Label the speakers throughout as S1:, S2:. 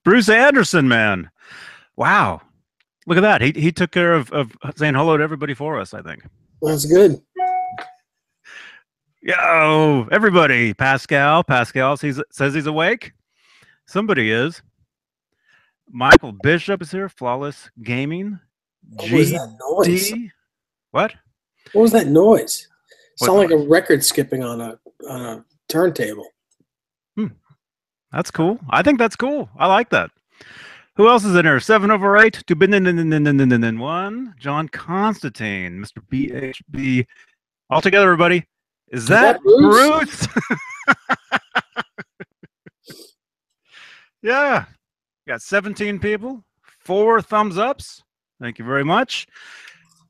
S1: Bruce Anderson, man. Wow. Look at that. He took care of saying hello to everybody for us, I think.
S2: That's good.
S1: Yo, everybody. Pascal says he's awake. Somebody is. Michael Bishop is here. Flawless Gaming.
S2: What was that noise?
S1: GD. What?
S2: What was that noise?
S1: What
S2: Sound like
S1: noise?
S2: a record skipping on a turntable.
S1: That's cool. I think that's cool. I like that. Who else is in here? 7 over 8. 1. John Constantine. Mr. BHB. All together, everybody. Is that Bruce? Yeah. Got 17 people. 4 thumbs ups. Thank you very much.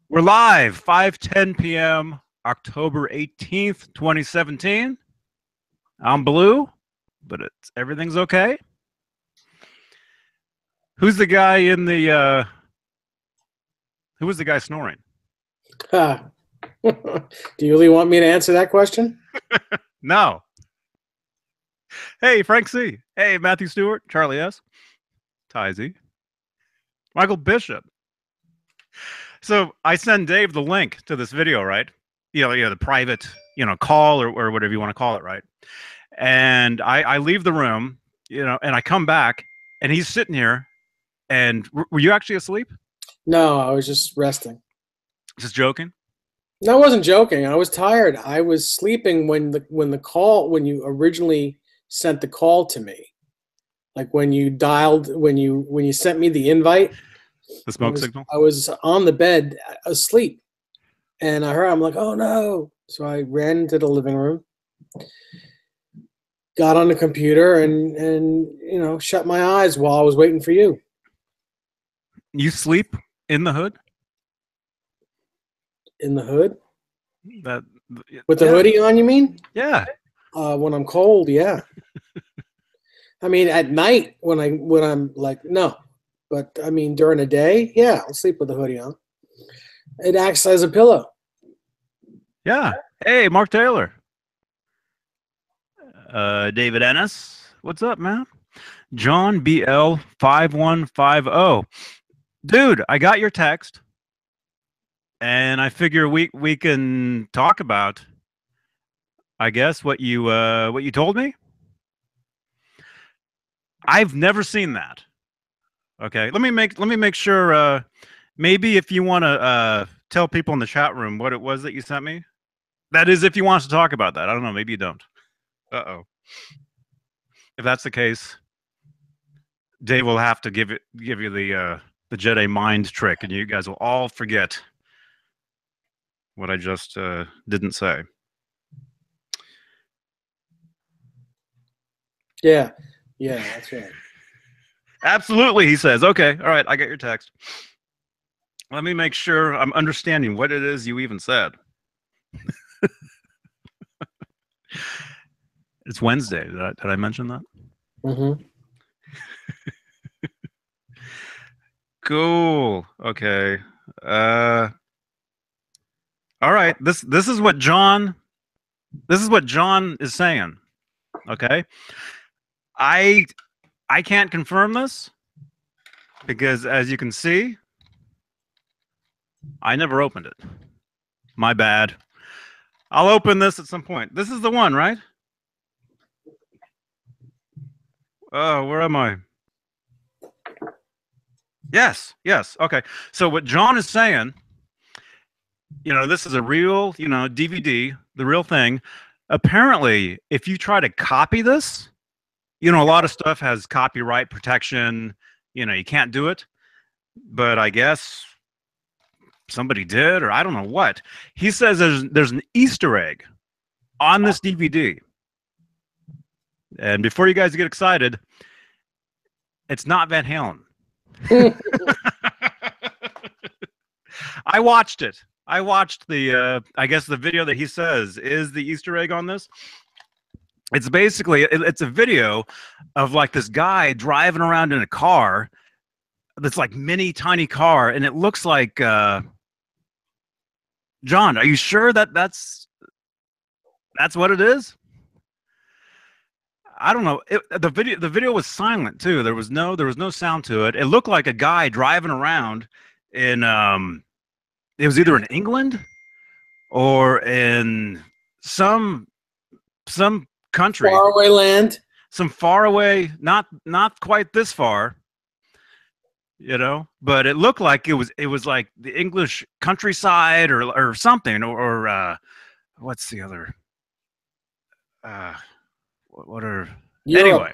S1: We're live. 5:10 p.m. October 18th, 2017. I'm blue, but everything's okay. Who's the guy in the who was the guy snoring?
S2: Do you really want me to answer that question?
S1: No. Hey, Frank C. Hey, Matthew Stewart, Charlie S. Ty Z. Michael Bishop. So I send Dave the link to this video, right? The private, call or whatever you want to call it, right? And I leave the room, and I come back, and he's sitting here. And were you actually asleep?
S2: No, I was just resting.
S1: Just joking?
S2: No, I wasn't joking. I was tired. I was sleeping when you originally sent the call to me. Like when you sent me the invite.
S1: The smoke signal?
S2: I was on the bed asleep. And I'm like, oh no. So I ran into the living room, got on the computer and shut my eyes while I was waiting for you.
S1: You sleep in the hood?
S2: In the hood? With the
S1: yeah.
S2: hoodie on, you mean?
S1: Yeah.
S2: When I'm cold, yeah. I mean, at night when I'm like, no. But I mean, during the day, yeah, I'll sleep with the hoodie on. It acts as a pillow.
S1: Yeah. Hey, Mark Taylor. David Ennis. What's up, man? John BL 5150. Dude, I got your text, and I figure we can talk about, I guess, what you told me. I've never seen that. Okay, let me make sure. Maybe if you want to tell people in the chat room what it was that you sent me. That is, if you want us to talk about that. I don't know. Maybe you don't. Uh-oh. If that's the case, Dave will have to give you the Jedi mind trick, and you guys will all forget what I just didn't say.
S2: Yeah, that's right.
S1: Absolutely, he says. Okay, all right, I got your text. Let me make sure I'm understanding what it is you even said. It's Wednesday. Did I mention that?
S2: Mm-hmm.
S1: Cool. Okay. All right. This is what John. This is what John is saying. Okay. I can't confirm this because, as you can see, I never opened it. My bad. I'll open this at some point. This is the one, right? Oh, where am I? Yes. Okay. So what John is saying, this is a real, DVD, the real thing. Apparently, if you try to copy this, a lot of stuff has copyright protection. You can't do it. But I guess somebody did, or I don't know what. He says there's an Easter egg on this DVD. And before you guys get excited, it's not Van Halen. I watched it. I watched the, I guess the video that he says is the Easter egg on this. It's basically, it's a video of like this guy driving around in a car that's like mini tiny car. And it looks like, John, are you sure that's what it is? I don't know. The video was silent too. There was no sound to it. It looked like a guy driving around in it was either in England or in some some country,
S2: Faraway land.
S1: some far away, not quite this far, but it looked like it was like the English countryside or something or what's the other uh what are
S2: Europe.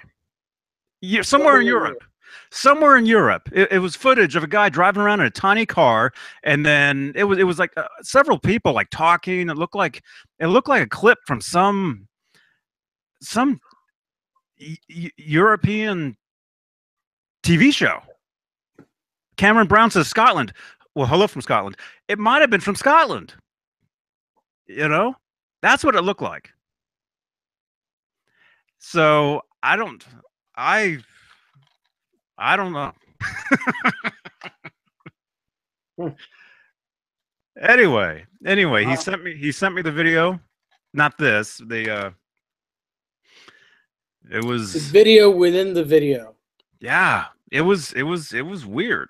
S1: anyway, somewhere in Europe. Somewhere in Europe, it was footage of a guy driving around in a tiny car, and then it was like several people like talking. It looked like a clip from some European TV show. Cameron Brown says Scotland. Well, hello from Scotland. It might have been from Scotland. That's what it looked like. So I don't know. Anyway, he sent me the video. Not this. It
S2: The
S1: was
S2: video within the video.
S1: yeah. It was weird.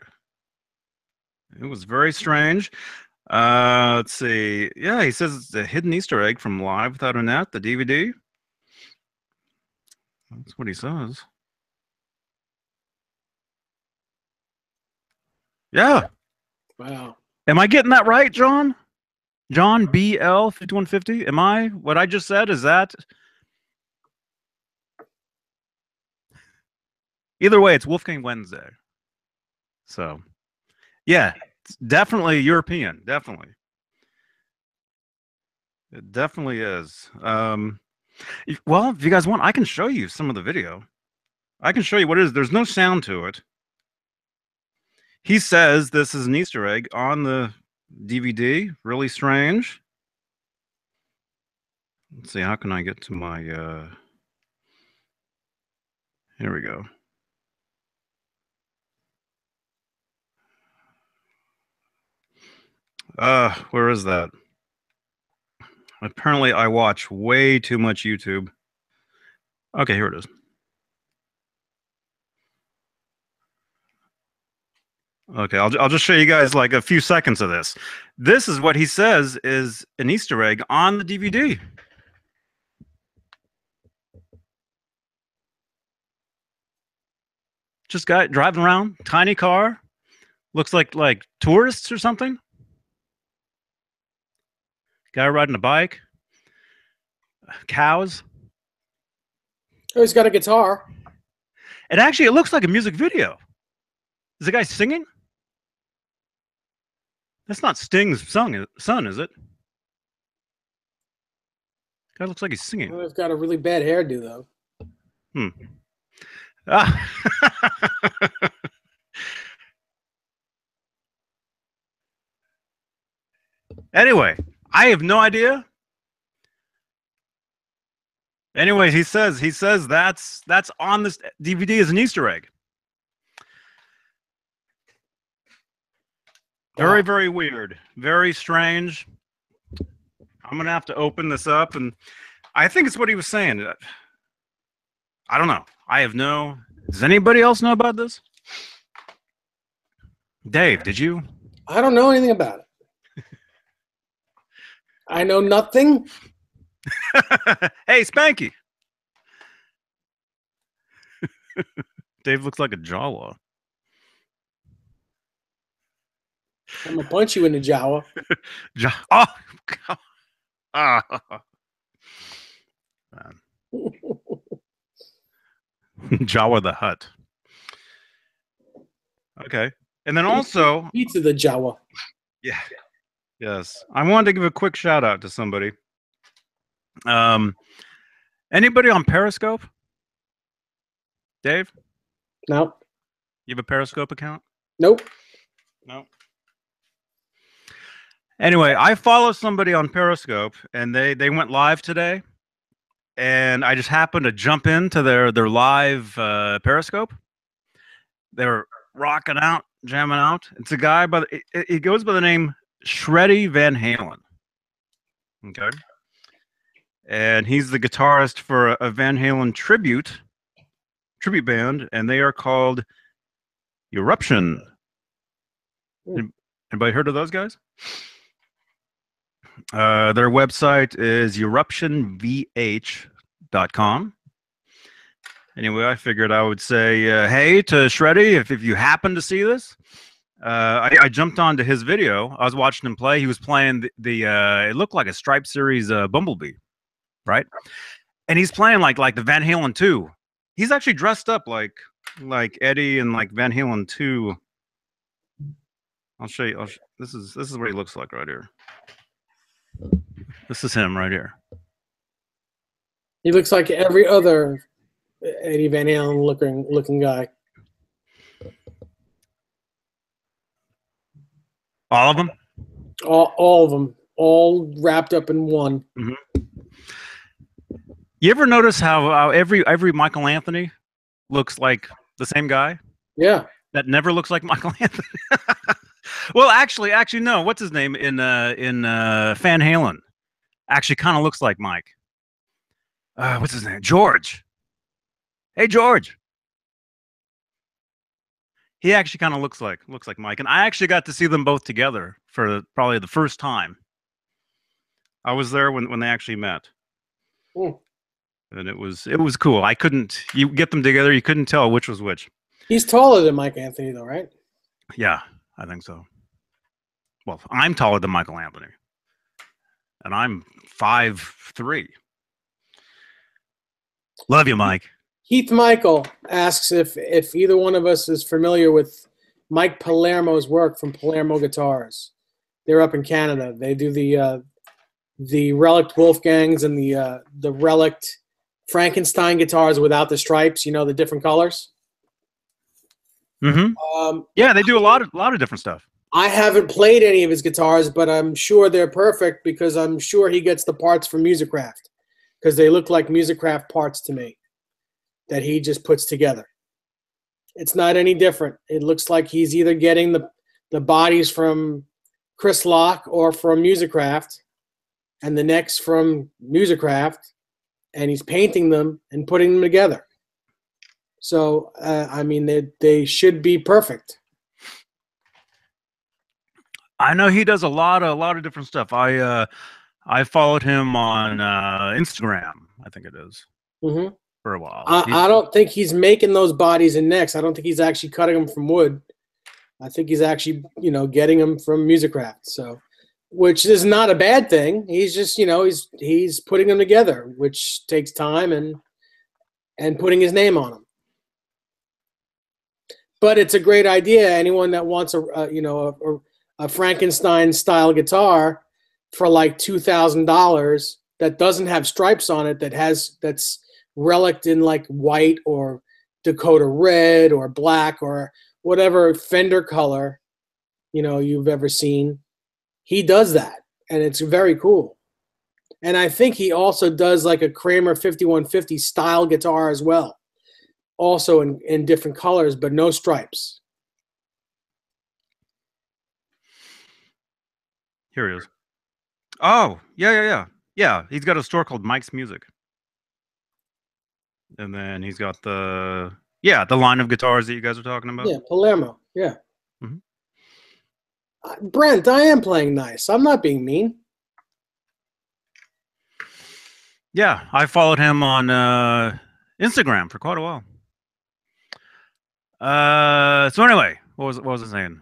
S1: It was very strange. Let's see. Yeah, he says it's a hidden Easter egg from Live Without a Net, the DVD. That's what he says. Yeah.
S2: Wow.
S1: Am I getting that right, John? John BL 5150? Am I what I just said? Is that either way? It's Wolfgang Wednesday. So, yeah, it's definitely European. Definitely, it definitely is. Well, if you guys want, I can show you some of the video. I can show you what it is. There's no sound to it. He says this is an Easter egg on the DVD. Really strange. Let's see. How can I get to my? Here we go. Where is that? Apparently, I watch way too much YouTube. Okay, here it is. Okay, I'll just show you guys like a few seconds of this. This is what he says is an Easter egg on the DVD. Just guy driving around, tiny car, looks like tourists or something. Guy riding a bike, cows.
S2: Oh, he's got a guitar.
S1: It looks like a music video. Is the guy singing? That's not Sting's son, is it? Guy looks like he's singing.
S2: Well, he's got a really bad hairdo, though.
S1: Ah. Anyway, I have no idea. Anyways, he says that's on this DVD as an Easter egg. Very, very weird. Very strange. I'm gonna have to open this up, and I think it's what he was saying. I don't know. I have no. Does anybody else know about this? Dave, did you?
S2: I don't know anything about it. I know nothing.
S1: Hey, Spanky. Dave looks like a Jawa.
S2: I'm gonna punch you in the jaw.
S1: Oh, God. Ah. Jawa the Hutt. Okay. And then also
S2: Pizza the Jawa.
S1: Yeah. Yes. I wanted to give a quick shout out to somebody. Anybody on Periscope? Dave?
S2: No.
S1: You have a Periscope account?
S2: Nope.
S1: No. Anyway, I follow somebody on Periscope, and they went live today, and I just happened to jump into their live Periscope. They were rocking out, jamming out. It's a guy he goes by the name Shreddy Van Halen. Okay. and he's the guitarist for a Van Halen tribute band, and they are called Eruption. Anybody heard of those guys? Their website is eruptionvh.com. Anyway, I figured I would say hey to Shreddy if you happen to see this. I jumped onto his video. I was watching him play. He was playing the it looked like a Stripe Series Bumblebee, right? And he's playing like the Van Halen 2. He's actually dressed up like Eddie and like Van Halen 2. I'll show you. This is what he looks like right here. This is him right here.
S2: He looks like every other Eddie Van Halen looking guy.
S1: All of them?
S2: All of them. All wrapped up in one.
S1: Mm-hmm. You ever notice how every Michael Anthony looks like the same guy?
S2: Yeah.
S1: That never looks like Michael Anthony. Well, actually, no. What's his name in Van Halen? Actually, kind of looks like Mike. What's his name? George. Hey, George. He actually kind of looks like Mike, and I actually got to see them both together for probably the first time. I was there when they actually met, and it was cool. You get them together, you couldn't tell which was which.
S2: He's taller than Mike Anthony, though, right?
S1: Yeah, I think so. Well, I'm taller than Michael Anthony, and I'm 5'3". Love you, Mike.
S2: Heath Michael asks if either one of us is familiar with Mike Palermo's work from Palermo Guitars. They're up in Canada. They do the Relict Wolfgangs and the Relict Frankenstein guitars without the stripes. You know, the different colors.
S1: Mm-hmm. Yeah, they do a lot of different stuff.
S2: I haven't played any of his guitars, but I'm sure they're perfect because I'm sure he gets the parts from Musicraft because they look like Musicraft parts to me that he just puts together. It's not any different. It looks like he's either getting the bodies from Chris Locke or from Musicraft and the necks from Musicraft, and he's painting them and putting them together. So, I mean, they should be perfect.
S1: I know he does a lot of different stuff. I followed him on Instagram, I think it is, for a while.
S2: I don't think he's making those bodies and necks. I don't think he's actually cutting them from wood. I think he's actually, getting them from Musicraft. So, which is not a bad thing. He's just, he's putting them together, which takes time and putting his name on them. But it's a great idea. Anyone that wants a Frankenstein style guitar for like $2,000 that doesn't have stripes on it, that's relict in like white or Dakota red or black or whatever Fender color you've ever seen, he does that, and it's very cool. And I think he also does like a Kramer 5150 style guitar as well, also in different colors but no stripes.
S1: Here he is. Oh, yeah. He's got a store called Mike's Music. And then he's got the line of guitars that you guys are talking about.
S2: Yeah, Palermo. Yeah. Brent, I am playing nice. I'm not being mean.
S1: Yeah, I followed him on Instagram for quite a while. So anyway, what was I saying?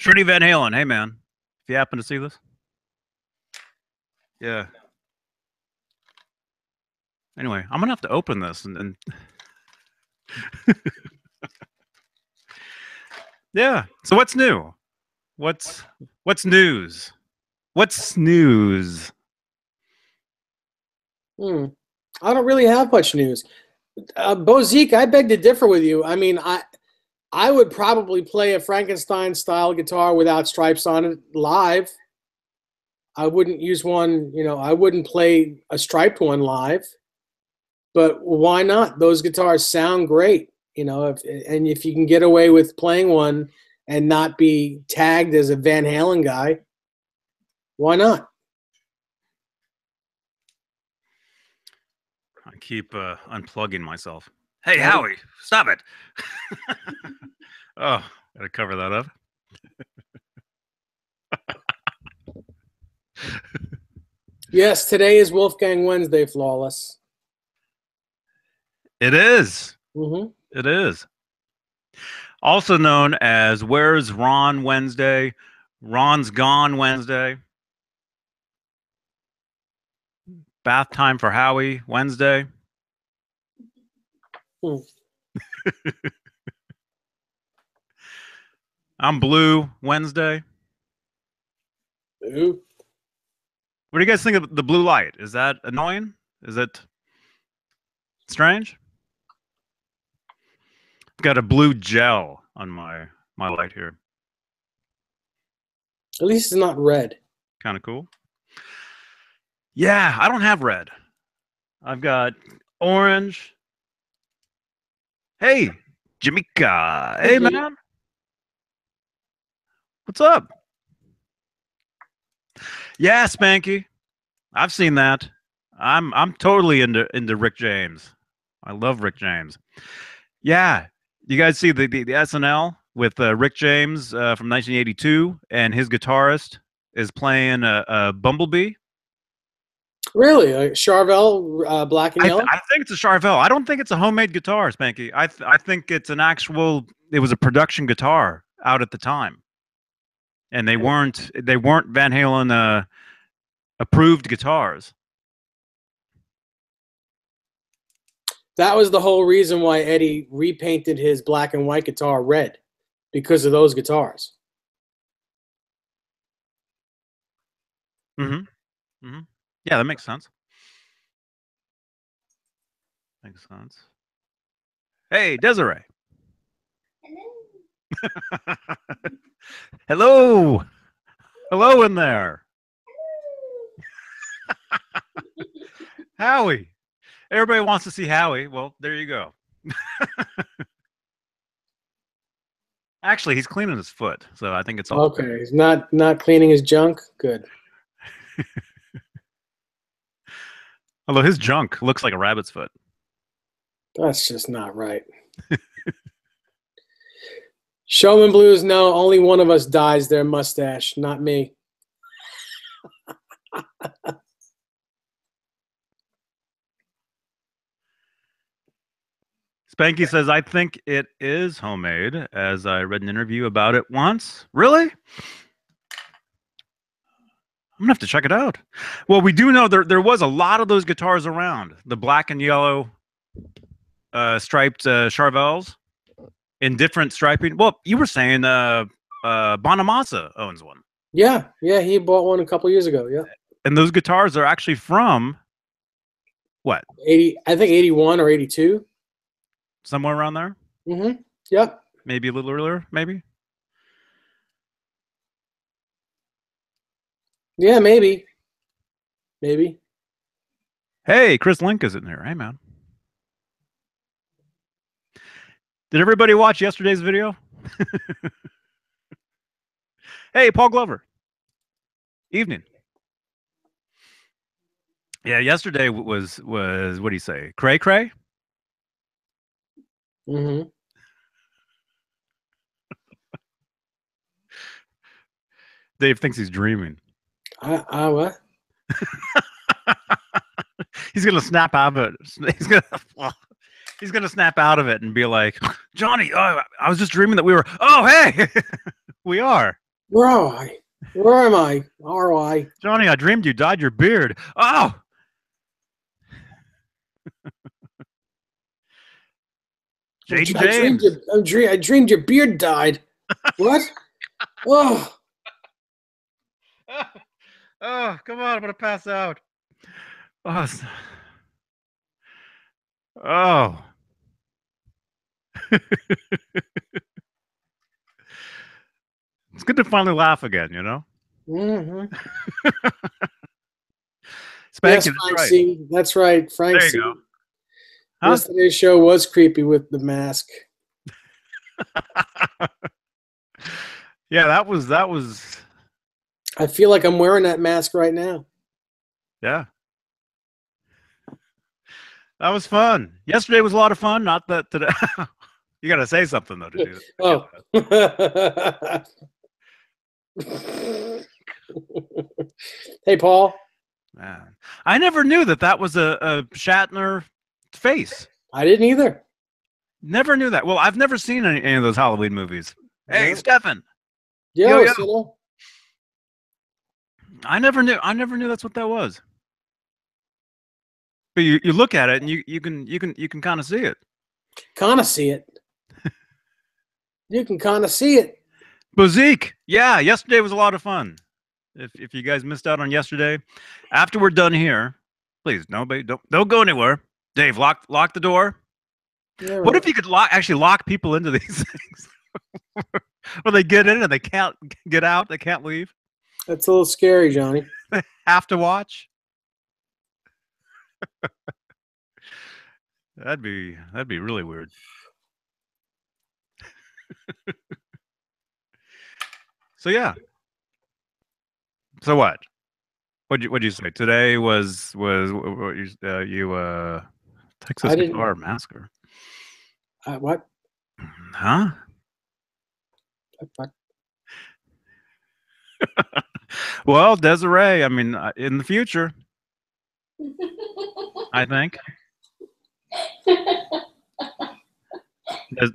S1: Shreddy Van Halen. Hey man, if you happen to see this. Yeah. Anyway, I'm gonna have to open this and yeah. So what's new? What's news? What's news?
S2: I don't really have much news. Bozique, I beg to differ with you. I mean, I would probably play a Frankenstein style guitar without stripes on it live. I wouldn't use one, I wouldn't play a striped one live. But why not? Those guitars sound great, if you can get away with playing one and not be tagged as a Van Halen guy, why not?
S1: keep unplugging myself. Hey,
S2: That-
S1: Howie, stop it. Oh, gotta cover that up.
S2: Yes, today is Wolfgang Wednesday, Flawless.
S1: It is.
S2: Mm-hmm.
S1: It is. Also known as Where's Ron Wednesday, Ron's Gone Wednesday, Bath Time for Howie Wednesday.
S2: Hmm.
S1: I'm Blue Wednesday.
S2: Ooh.
S1: What do you guys think of the blue light? Is that annoying? Is it strange? Got a blue gel on my light here.
S2: At least it's not red.
S1: Kind of cool. Yeah, I don't have red. I've got orange. Hey, Jamaica. Hey,
S2: Mhm.
S1: man. What's up? Yeah, Spanky. I've seen that. I'm totally into Rick James. I love Rick James. Yeah, you guys see the SNL with Rick James from 1982, and his guitarist is playing a Bumblebee.
S2: Really? Charvel, black and yellow?
S1: I think it's a Charvel. I don't think it's a homemade guitar, Spanky. I think it's an actual. It was a production guitar out at the time, and they weren't Van Halen approved guitars.
S2: That was the whole reason why Eddie repainted his black and white guitar red, because of those guitars.
S1: Mm-hmm. Mm-hmm. Yeah, that makes sense. Makes sense. Hey, Desiree. Hello. Hello in there. Howie. Everybody wants to see Howie. Well, there you go. Actually, he's cleaning his foot, so I think it's all
S2: Okay, he's not cleaning his junk. Good.
S1: Although his junk looks like a rabbit's foot.
S2: That's just not right. Showman Blues, no, only one of us dyes their mustache, not me.
S1: Spanky says, I think it is homemade, as I read an interview about it once. Really? I'm gonna have to check it out. Well, we do know there was a lot of those guitars around. The black and yellow striped Charvels in different striping. Well, you were saying Bonamassa owns one.
S2: Yeah, he bought one a couple years ago. Yeah,
S1: And those guitars are actually from what?
S2: 80. I think 81 or 82.
S1: Somewhere around there?
S2: Mm-hmm. Yep.
S1: Maybe a little earlier, maybe?
S2: Yeah, maybe. Maybe.
S1: Hey, Chris Link is in here. Hey, man. Did everybody watch yesterday's video? Hey, Paul Glover. Evening. Yeah, yesterday was what do you say? Cray cray?
S2: Mm-hmm.
S1: Dave thinks he's dreaming.
S2: What?
S1: He's gonna snap out of it. He's gonna snap out of it and be like, Johnny, I was just dreaming that we were. Oh, hey, we are.
S2: Where am I? Where am I? R.Y.
S1: Johnny, I dreamed you dyed your beard. Oh. Jaden James.
S2: I dreamed your beard died. What? Oh.
S1: Oh, come on! I'm gonna pass out. Oh. Oh. It's good to finally laugh again, you know?
S2: Mm-hmm.
S1: Spanky,
S2: Yes,
S1: that's
S2: Frank
S1: right.
S2: C. That's right. Frank
S1: There you
S2: C.
S1: go. Huh?
S2: Yesterday's show was creepy with the mask.
S1: Yeah, that was.
S2: I feel like I'm wearing that mask right now.
S1: Yeah. That was fun. Yesterday was a lot of fun. Not that today. You got to say something though to do
S2: Oh. Hey, Paul.
S1: Man, I never knew that was a Shatner face.
S2: I didn't either.
S1: Never knew that. Well, I've never seen any of those Halloween movies. Hey,
S2: Yeah.
S1: Stefan.
S2: Yo,
S1: Yo.
S2: you know.
S1: I never knew that's what that was. But you look at it and you can kind of see it.
S2: Kind of see it. You can kind of see it.
S1: Bozique. Yeah, yesterday was a lot of fun. If you guys missed out on yesterday, after we're done here, please nobody don't go anywhere. Dave, lock the door.
S2: Yeah,
S1: What
S2: right.
S1: if you could actually lock people into these things? Well, they get in and they can't get out. They can't leave.
S2: That's a little scary, Johnny.
S1: They have to watch. That'd be really weird. So yeah. So what? What'd you say? Today was what you Texas
S2: I didn't.
S1: Guitar Massacre.
S2: What?
S1: Huh?
S2: What?
S1: Well, Desiree, I mean, in the future, I think.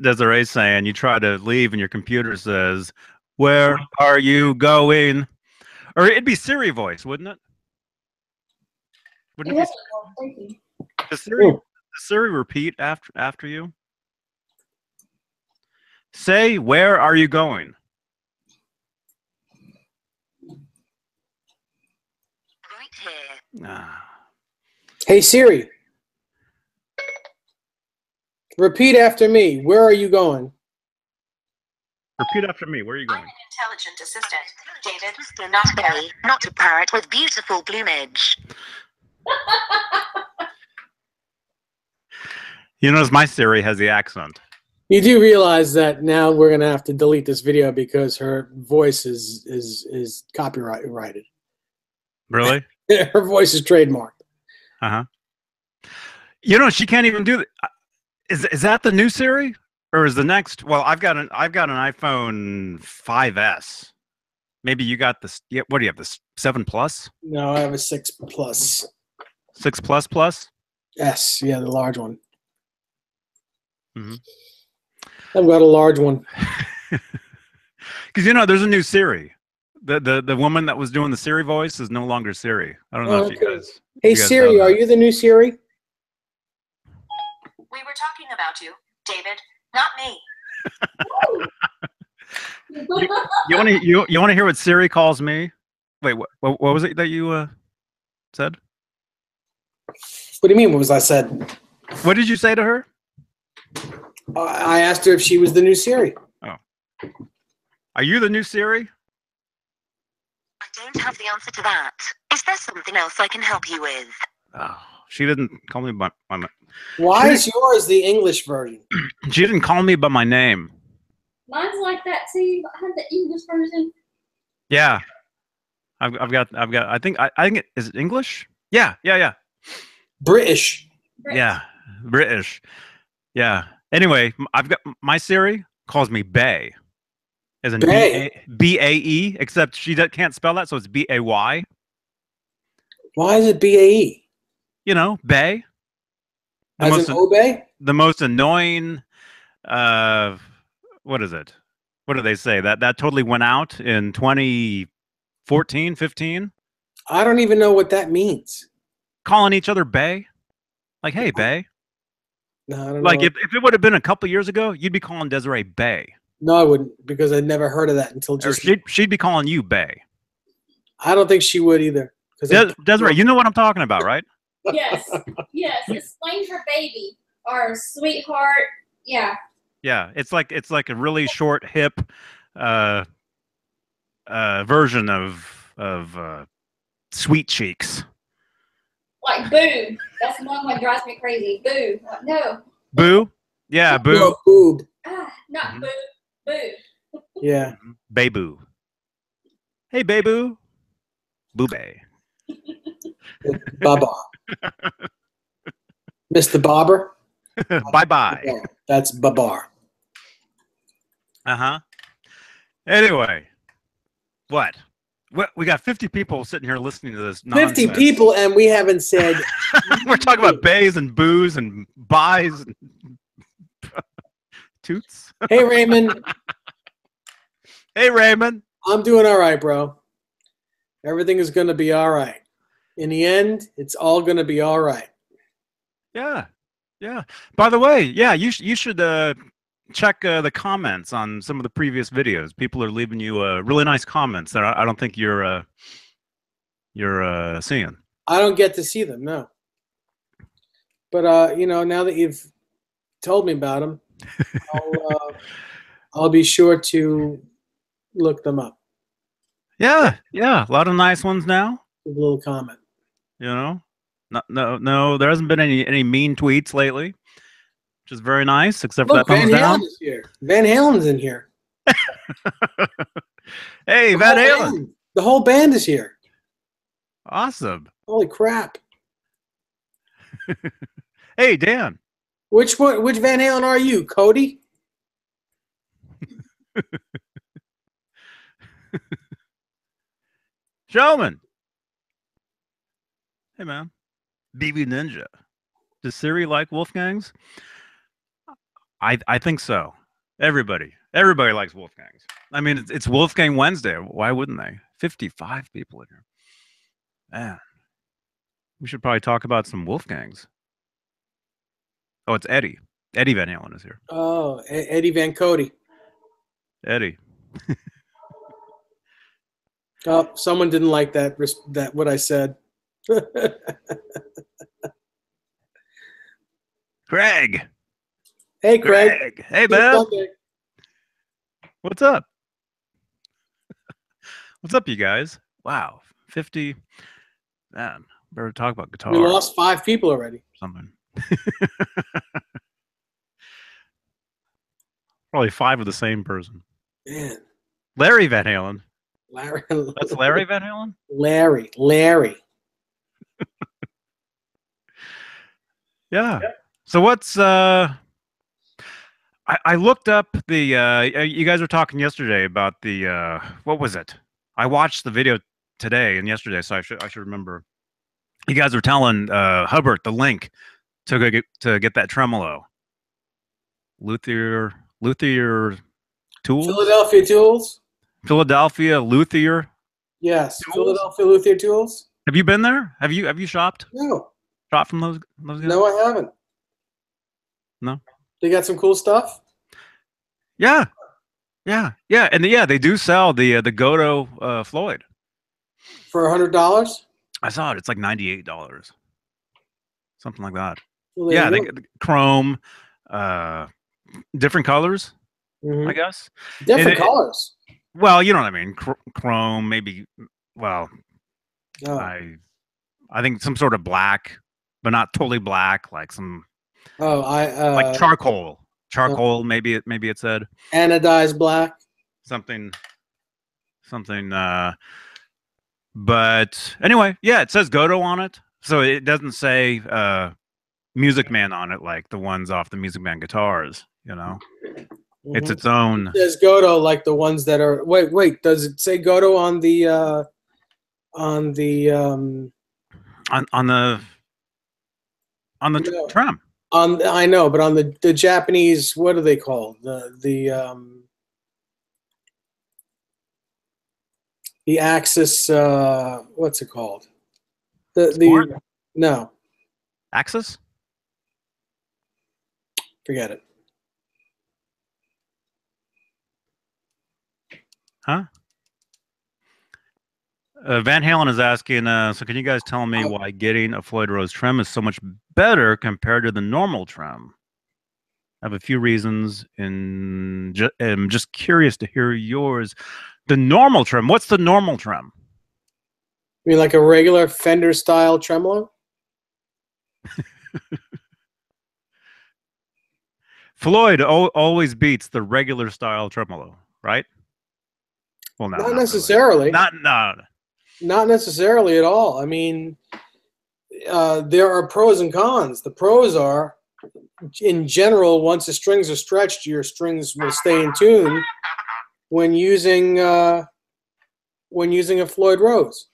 S1: Desiree's saying you try to leave and your computer says, "Where are you going?" Or it'd be Siri voice, wouldn't it? Wouldn't it be? Does Siri repeat after you? Say, "Where are you going?"
S3: Right here.
S1: Ah.
S2: Hey, Siri. Repeat after me. Where are you going?
S1: Repeat after me. Where are you going?
S3: I'm an intelligent assistant, David. Not Barry, not a parrot with beautiful plumage.
S1: You notice my Siri has the accent.
S2: You do realize that now we're gonna have to delete this video because her voice is copyrighted.
S1: Really?
S2: Her voice is trademarked.
S1: Uh-huh. You know, she can't even do that. Is that the new Siri? Or is the next? Well, I've got an iPhone 5S. Maybe you got this. Yeah, what do you have? This 7 Plus?
S2: No, I have a 6 Plus.
S1: 6 Plus Plus?
S2: Yes, yeah, the large one.
S1: Mm-hmm.
S2: I've got a large one.
S1: Because you know, there's a new Siri. The woman that was doing the Siri voice is no longer Siri. I don't know if you guys.
S2: Hey
S1: you guys
S2: Siri,
S1: know
S2: are
S1: that.
S2: you the new Siri?
S3: We were talking about you, David, not me.
S1: You want to hear what Siri calls me? Wait, what was it that you said?
S2: What do you mean? What was I said?
S1: What did you say to her?
S2: I asked her if she was the new Siri.
S1: Oh, are you the new Siri?
S3: I don't have the answer to that. Is there something else I can help you with?
S1: Oh, she didn't call me by my.
S2: Why is yours the English version?
S1: She didn't call me by my name.
S4: Mine's like that too. I have the English version.
S1: Yeah, I've got. I think is it English? Yeah.
S2: British.
S1: Yeah, British. Yeah. Anyway, I've got my Siri calls me Bay, as in B-A-E, except she can't spell that, so it's B-A-Y.
S2: Why is it B-A-E?
S1: You know, Bay.
S2: As in obey?
S1: The most annoying. What is it? What do they say? That totally went out in 2014, 15.
S2: I don't even know what that means.
S1: Calling each other Bay, like, hey, Bay.
S2: No, I don't know.
S1: Like if it would have been a couple years ago, you'd be calling Desiree Bay.
S2: No, I wouldn't, because I'd never heard of that until just.
S1: Or she'd be calling you Bay.
S2: I don't think she would either.
S1: Desiree, you know what I'm talking about, right?
S4: Yes, yes. Explain her baby or sweetheart. Yeah.
S1: Yeah, it's like a really short, hip version of Sweet Cheeks.
S4: Like boo. That's the one that drives me crazy. Boo. No.
S1: Boo? Yeah, boo.
S2: No, boob.
S4: Not boo. Boo.
S2: Yeah.
S1: Bayboo. Hey, Bayboo. Boobay.
S2: Baba. Mr. Barber.
S1: Bye-bye.
S2: That's Babar.
S1: Uh-huh. Anyway, what? We got 50 people sitting here listening to this
S2: 50
S1: nonsense.
S2: people, and we haven't said.
S1: We're talking about bays and booze and buys and toots.
S2: Hey, Raymond.
S1: Hey, Raymond.
S2: I'm doing all right, bro. Everything is going to be all right. In the end, it's all going to be all right.
S1: Yeah. Yeah. By the way, yeah, you should check the comments on some of the previous videos. People are leaving you really nice comments that I don't think you're seeing.
S2: I don't get to see them, no. But you know, now that you've told me about them, I'll be sure to look them up.
S1: Yeah, yeah, a lot of nice ones now.
S2: Give a little comment.
S1: You know, no, there hasn't been any mean tweets lately, which is very nice. Except
S2: Look,
S1: for that
S2: Van
S1: thumbs down.
S2: Halen is here. Van Halen's in here.
S1: Hey, Van Halen.
S2: The whole band is here.
S1: Awesome.
S2: Holy crap!
S1: Hey, Dan.
S2: Which Van Halen are you, Cody?
S1: Showman. Hey, man. BB Ninja. Does Siri like Wolfgangs? I think so. Everybody likes Wolfgangs. I mean, it's Wolfgang Wednesday. Why wouldn't they? 55 people in here. Man, we should probably talk about some Wolfgangs. Oh, it's Eddie. Eddie Van Halen is here.
S2: Oh, Eddie Van Cody.
S1: Eddie.
S2: Oh, someone didn't like that what I said.
S1: Craig.
S2: Hey, Craig.
S1: Hey, man. What's up? What's up, you guys? Wow, 50. Man, better talk about guitar.
S2: We lost 5 people already.
S1: Something. Probably 5 of the same person.
S2: Man.
S1: Larry Van Halen.
S2: Larry.
S1: That's Larry Van Halen?
S2: Larry.
S1: Yeah. So what's I looked up the you guys were talking yesterday about the what was it? I watched the video today and yesterday, so I should remember. You guys were telling Hubbard the link to get that tremolo. Luthier Tools?
S2: Philadelphia Tools?
S1: Philadelphia Luthier?
S2: Yes.
S1: Tools?
S2: Philadelphia Luthier Tools?
S1: Have you been there? Have you shopped?
S2: No.
S1: Shopped from those guys?
S2: No, I haven't.
S1: No.
S2: They got some cool stuff?
S1: Yeah. And they do sell the Godo Floyd.
S2: For $100?
S1: I saw it. It's like $98. Something like that.
S2: Well,
S1: Yeah, they chrome, different colors,
S2: Mm-hmm.
S1: I guess.
S2: Different colors.
S1: Well, you know what I mean. Chrome, maybe. Well,
S2: Oh.
S1: I think some sort of black, but not totally black. Like some.
S2: Oh,
S1: like charcoal. Charcoal. Maybe it said.
S2: Anodized black.
S1: Something. But anyway, yeah, it says Godo on it, so it doesn't say Music Man on it like the ones off the Music Man guitars. You know.
S2: Mm-hmm.
S1: It's its own.
S2: It says Godo like the ones that are. Wait. Does it say Godo on the on the
S1: no. Trem?
S2: I know, but on the Japanese, what are they called? The Axis. What's it called? No.
S1: Axis?
S2: Forget it.
S1: Huh? Van Halen is asking, so can you guys tell me why getting a Floyd Rose trem is so much better compared to the normal trem? I have a few reasons, and I'm just curious to hear yours. The normal trem, what's the normal trem?
S2: You mean like a regular Fender style tremolo?
S1: Floyd always beats the regular style tremolo, right? Well,
S2: not necessarily.
S1: Really. Not
S2: necessarily at all. I mean, there are pros and cons. The pros are, in general, once the strings are stretched, your strings will stay in tune when using a Floyd Rose.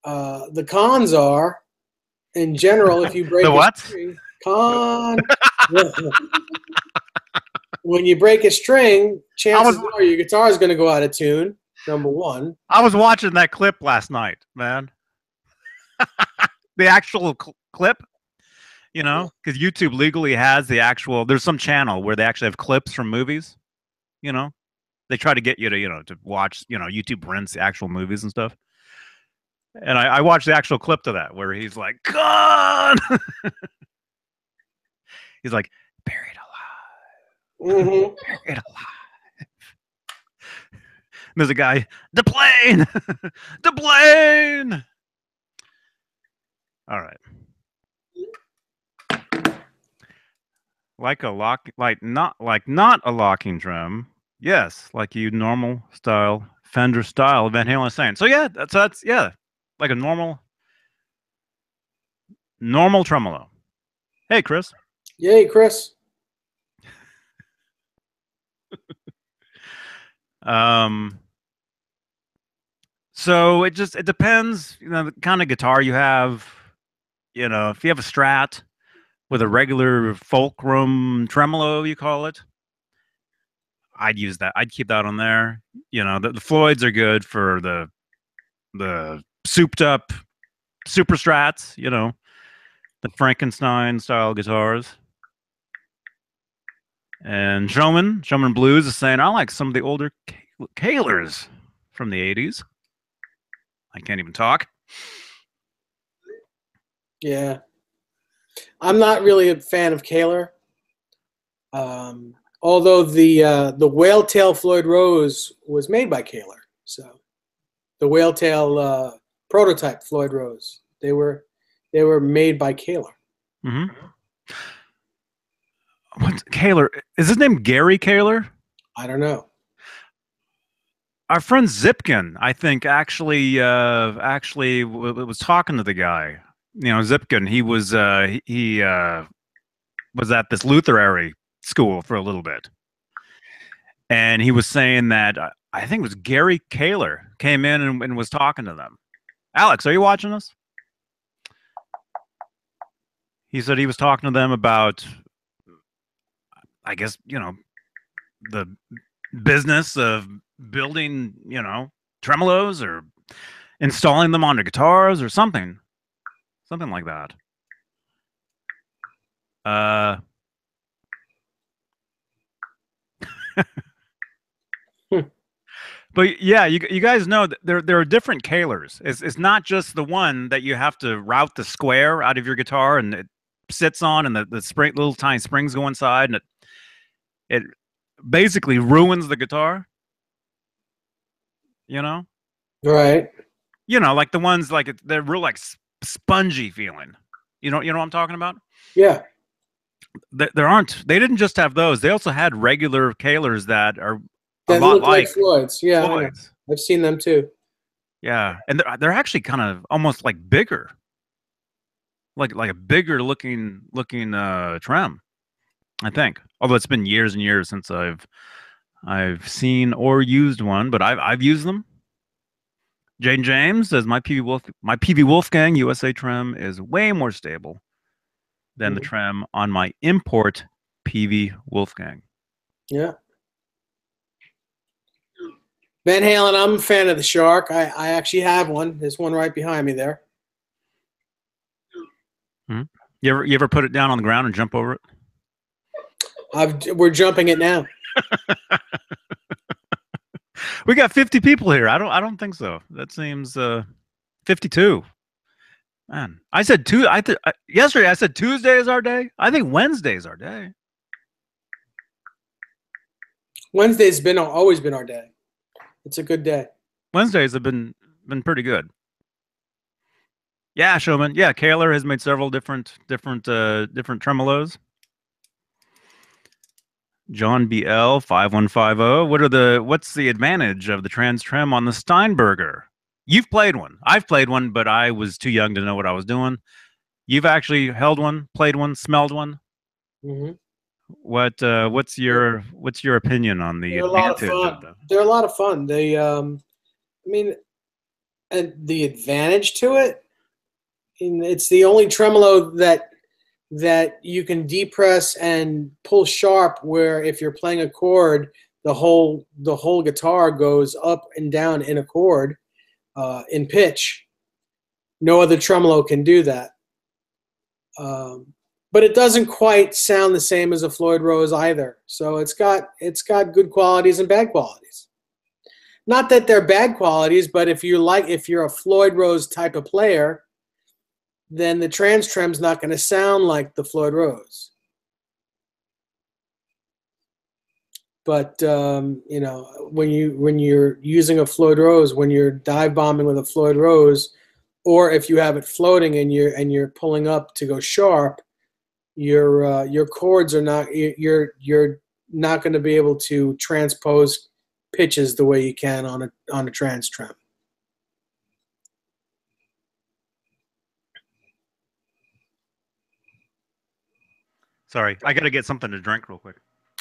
S2: The cons are, in general, if you break
S1: The
S2: a
S1: what?
S2: string, when you break a string, chances are your guitar is going to go out of tune. Number one.
S1: I was watching that clip last night, man. The actual clip, you know, because YouTube legally has the actual. There's some channel where they actually have clips from movies. You know, they try to get you to, you know, to watch. You know, YouTube rents the actual movies and stuff. And I watched the actual clip to that where he's like, "God," he's like, "Buried alive, buried alive." There's a guy, the plane, the plane. All right. Not a locking drum. Yes, like you normal style Fender style Van Halen is saying. So yeah, that's yeah, like a normal tremolo. Hey, Chris.
S2: Yay, Chris.
S1: So it depends, you know, the kind of guitar you have. You know, if you have a Strat with a regular fulcrum tremolo, you call it, I'd use that. I'd keep that on there. You know, the Floyds are good for the souped up super Strats. You know, the Frankenstein style guitars. And Showman Blues is saying, I like some of the older Kahlers from the 80s. I can't even talk.
S2: Yeah. I'm not really a fan of Kahler. Although the Whale Tail Floyd Rose was made by Kahler. So the Whale Tail prototype Floyd Rose, they were made by Kahler.
S1: Mm-hmm. What's Kahler? Is his name Gary Kahler?
S2: I don't know.
S1: Our friend Zipkin, I think, actually was talking to the guy. You know, Zipkin. He was was at this Lutherary school for a little bit, and he was saying that I think it was Gary Kahler came in and was talking to them. Alex, are you watching this? He said he was talking to them about, I guess, you know, the business of building, you know, tremolos or installing them onto guitars or something like that. But yeah, you guys know that there are different Kahlers. It's not just the one that you have to route the square out of your guitar and it sits on, and the spring, little tiny springs go inside, and it basically ruins the guitar. You know,
S2: Right.
S1: You know, like the ones like they're real like spongy feeling. You know what I'm talking about?
S2: Yeah.
S1: There aren't. They didn't just have those. They also had regular Kahlers that are a
S2: That
S1: lot
S2: look like Floyd's. Yeah,
S1: Floyd's.
S2: I've seen them too.
S1: Yeah, and they're actually kind of almost like bigger, like a bigger looking trem, I think. Although it's been years and years since I've seen or used one, but I've used them. Jane James says my PV Wolfgang USA trem is way more stable than the trem on my import PV Wolfgang.
S2: Yeah. Van Halen, I'm a fan of the Shark. I actually have one. There's one right behind me there.
S1: Mm-hmm. You ever put it down on the ground and jump over it?
S2: We're jumping it now.
S1: We got 50 people here. I don't think so. That seems 52. Man, I said yesterday I said Tuesday is our day. I think Wednesday is our day.
S2: Wednesday's always been our day. It's a good day.
S1: Wednesdays have been pretty good. Yeah, Showman. Yeah, Kahler has made several different tremolos. John BL 5150. What's the advantage of the trans trem on the Steinberger? You've played one. I've played one, but I was too young to know what I was doing. You've actually held one, played one, smelled one.
S2: Hmm.
S1: What's your opinion on the
S2: They're a lot of
S1: advantage of
S2: fun.
S1: them?
S2: They're a lot of fun. They, I mean, and the advantage to it, and it's the only tremolo that you can depress and pull sharp. Where if you're playing a chord, the whole guitar goes up and down in a chord, in pitch. No other tremolo can do that. But it doesn't quite sound the same as a Floyd Rose either. So it's got good qualities and bad qualities. Not that they're bad qualities, but if you're a Floyd Rose type of player, then the Trans Trem's not going to sound like the Floyd Rose. But you know, when you're using a Floyd Rose, when you're dive bombing with a Floyd Rose, or if you have it floating and you're pulling up to go sharp, your chords are not you're not going to be able to transpose pitches the way you can on a Trans Trem.
S1: Sorry, I got to get something to drink real quick.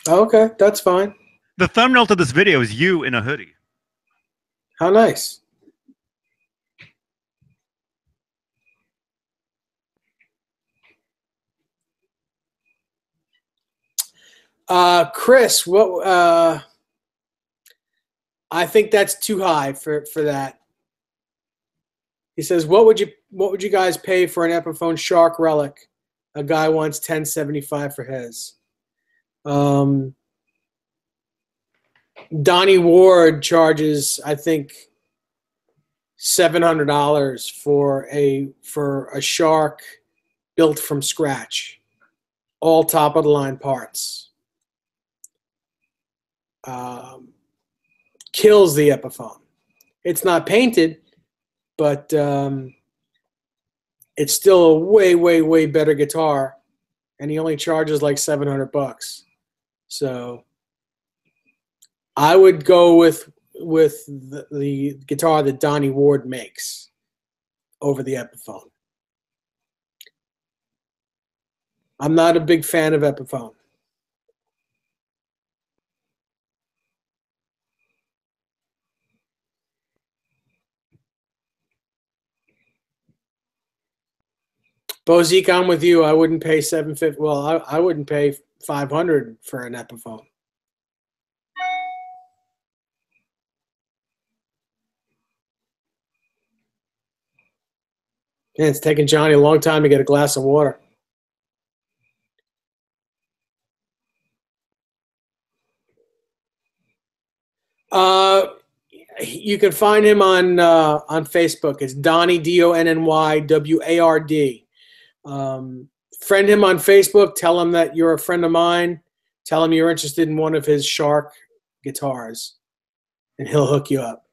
S2: Okay, that's fine.
S1: The thumbnail to this video is you in a hoodie.
S2: How nice. Chris, what? I think that's too high for that. He says, what would you guys pay for an Epiphone Shark Relic? A guy wants $10.75 for his. Donnie Ward charges, I think, $700 for a Shark built from scratch, all top of the line parts. Kills the Epiphone. It's not painted, but it's still a way, way, way better guitar, and he only charges like $700. So I would go with the guitar that Donnie Ward makes over the Epiphone. I'm not a big fan of Epiphone. Bozique, I'm with you. I wouldn't pay $750. Well, I wouldn't pay $500 for an Epiphone. Yeah, it's taken Johnny a long time to get a glass of water. You can find him on Facebook. It's Donnie, DONNY, WARD. Friend him on Facebook. Tell him that you're a friend of mine. Tell him you're interested in one of his Shark guitars, and he'll hook you up.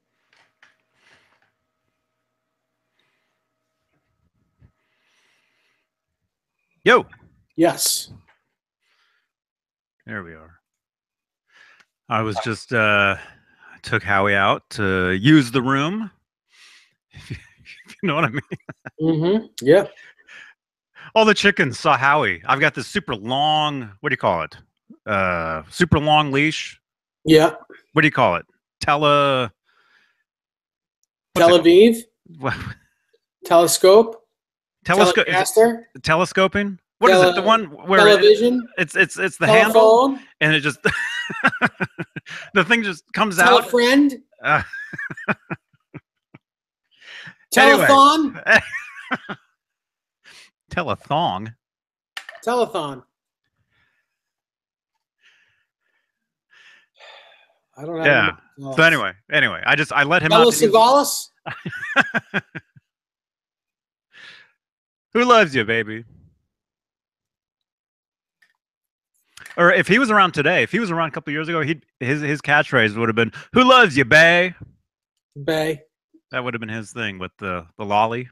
S1: Yo.
S2: Yes.
S1: There we are. I was just took Howie out to use the room. If you know what I mean.
S2: Mm-hmm. Yeah.
S1: All the chickens saw Howie. I've got this super long, what do you call it? Super long leash.
S2: Yeah.
S1: What do you call it?
S2: Tel Aviv? Telescope?
S1: Telecaster? Telescoping? What is it? The one where
S2: television?
S1: It's the
S2: telephone?
S1: handle, and it just the thing just comes out.
S2: Telefriend?
S1: Telethon?
S2: Anyway.
S1: Telethon.
S2: Telethon. I don't know.
S1: Yeah. So anyway, I let him
S2: out.
S1: Sagalis? Who loves you, baby? Or if he was around today, if he was around a couple of years ago, his catchphrase would have been, "Who loves you, bae?"
S2: Bae.
S1: That would have been his thing with the lolly.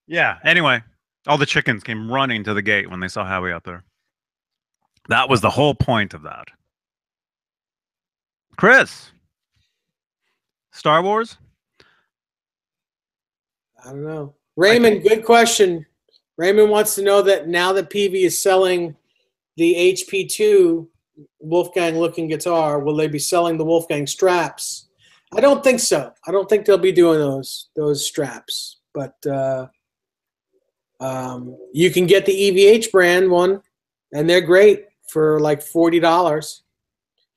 S1: Yeah. Anyway, all the chickens came running to the gate when they saw Howie out there. That was the whole point of that. Chris, Star Wars?
S2: I don't know. Raymond, good question. Raymond wants to know that now that PV is selling the HP2 Wolfgang-looking guitar, will they be selling the Wolfgang straps? I don't think so. I don't think they'll be doing those straps. But you can get the EVH brand one, and they're great for like $40.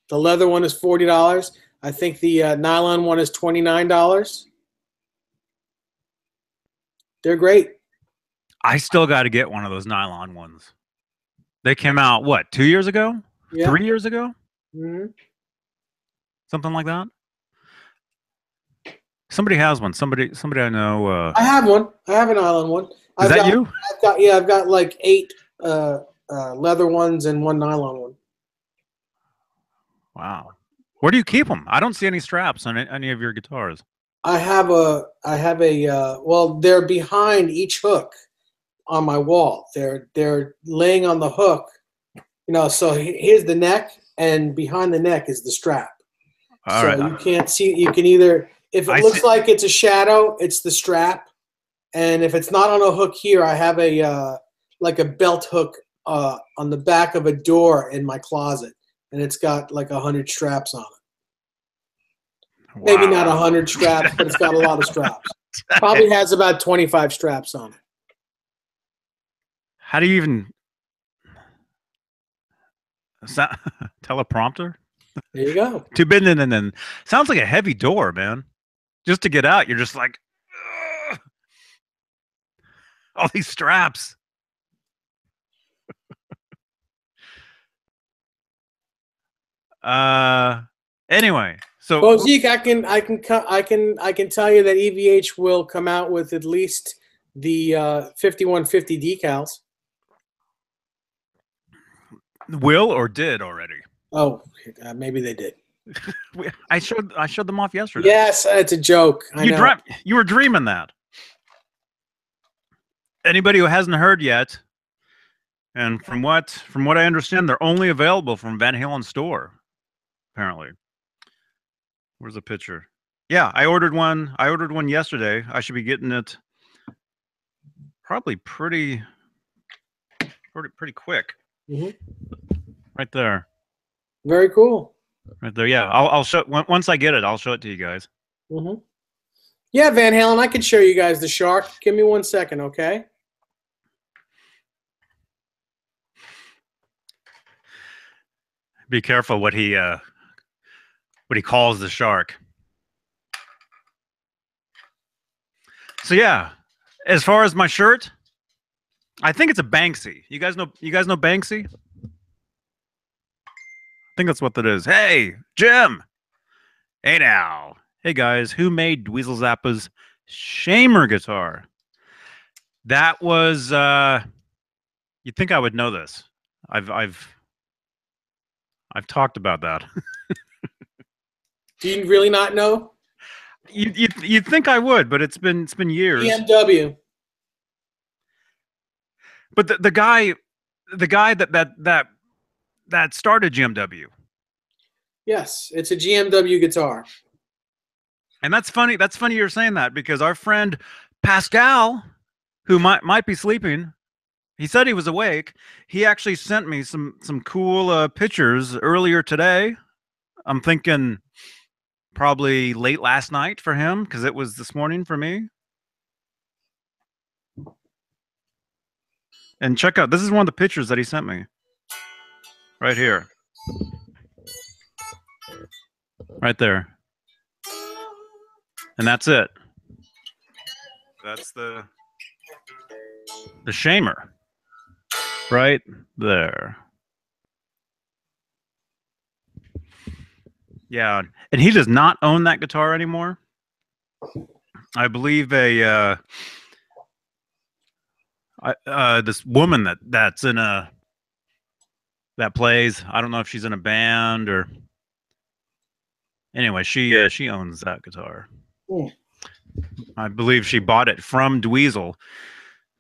S2: The leather one is $40. I think the nylon one is $29. They're great.
S1: I still got to get one of those nylon ones. They came out, what, 2 years ago?
S2: Yeah.
S1: 3 years ago?
S2: Mm-hmm.
S1: Something like that? Somebody has one. Somebody I know.
S2: I have one. I have an nylon one.
S1: Is that you?
S2: I've got like 8 leather ones and 1 nylon one.
S1: Wow. Where do you keep them? I don't see any straps on any of your guitars.
S2: I have a well, they're behind each hook on my wall. They're laying on the hook, you know. So here's the neck, and behind the neck is the strap.
S1: All
S2: so
S1: right.
S2: you can't see. You can either, if it looks like it's a shadow, it's the strap, and if it's not on a hook here, I have a like a belt hook on the back of a door in my closet, and it's got like 100 straps on it.
S1: Wow.
S2: Maybe not 100 straps, but it's got a lot of straps. Probably has about 25 straps on it.
S1: How do you even teleprompter?
S2: There you go.
S1: Too big, and then sounds like a heavy door, man. Just to get out, you're just like, ugh. All these straps. Anyway, so
S2: well, Zeke, I can tell you that EVH will come out with at least the 5150 decals.
S1: Will or did already?
S2: Oh, maybe they did.
S1: I showed them off yesterday.
S2: Yes, it's a joke.
S1: You were dreaming that. Anybody who hasn't heard yet, and from what I understand, they're only available from Van Halen store. Apparently. Where's the picture? Yeah, I ordered one. I ordered one yesterday. I should be getting it probably pretty quick.
S2: Mm-hmm.
S1: Right there.
S2: Very cool.
S1: Right there. Yeah, I'll show once I get it. I'll show it to you guys.
S2: Mm-hmm. Yeah, Van Halen, I can show you guys the Shark. Give me 1 second, okay?
S1: Be careful what he calls the Shark. So yeah, as far as my shirt, I think it's a Banksy. You guys know Banksy? I think that's what that is. Hey, Jim. Hey now. Hey guys, who made Dweezil Zappa's Shamer guitar? That was you'd think I would know this. I've talked about that.
S2: Do you really not know?
S1: You'd think I would, but it's been years.
S2: BMW.
S1: But the guy that started GMW.
S2: Yes, it's a GMW guitar.
S1: And that's funny. That's funny you're saying that, because our friend Pascal, who might be sleeping, he said he was awake. He actually sent me some cool pictures earlier today. I'm thinking probably late last night for him, because it was this morning for me. And check out, this is one of the pictures that he sent me. Right here. Right there. And that's it. That's the Shamer. Right there. Yeah, and he does not own that guitar anymore. I believe this woman that's in that plays. I don't know if she's in a band or. Anyway, she owns that guitar.
S2: Mm.
S1: I believe she bought it from Dweezil.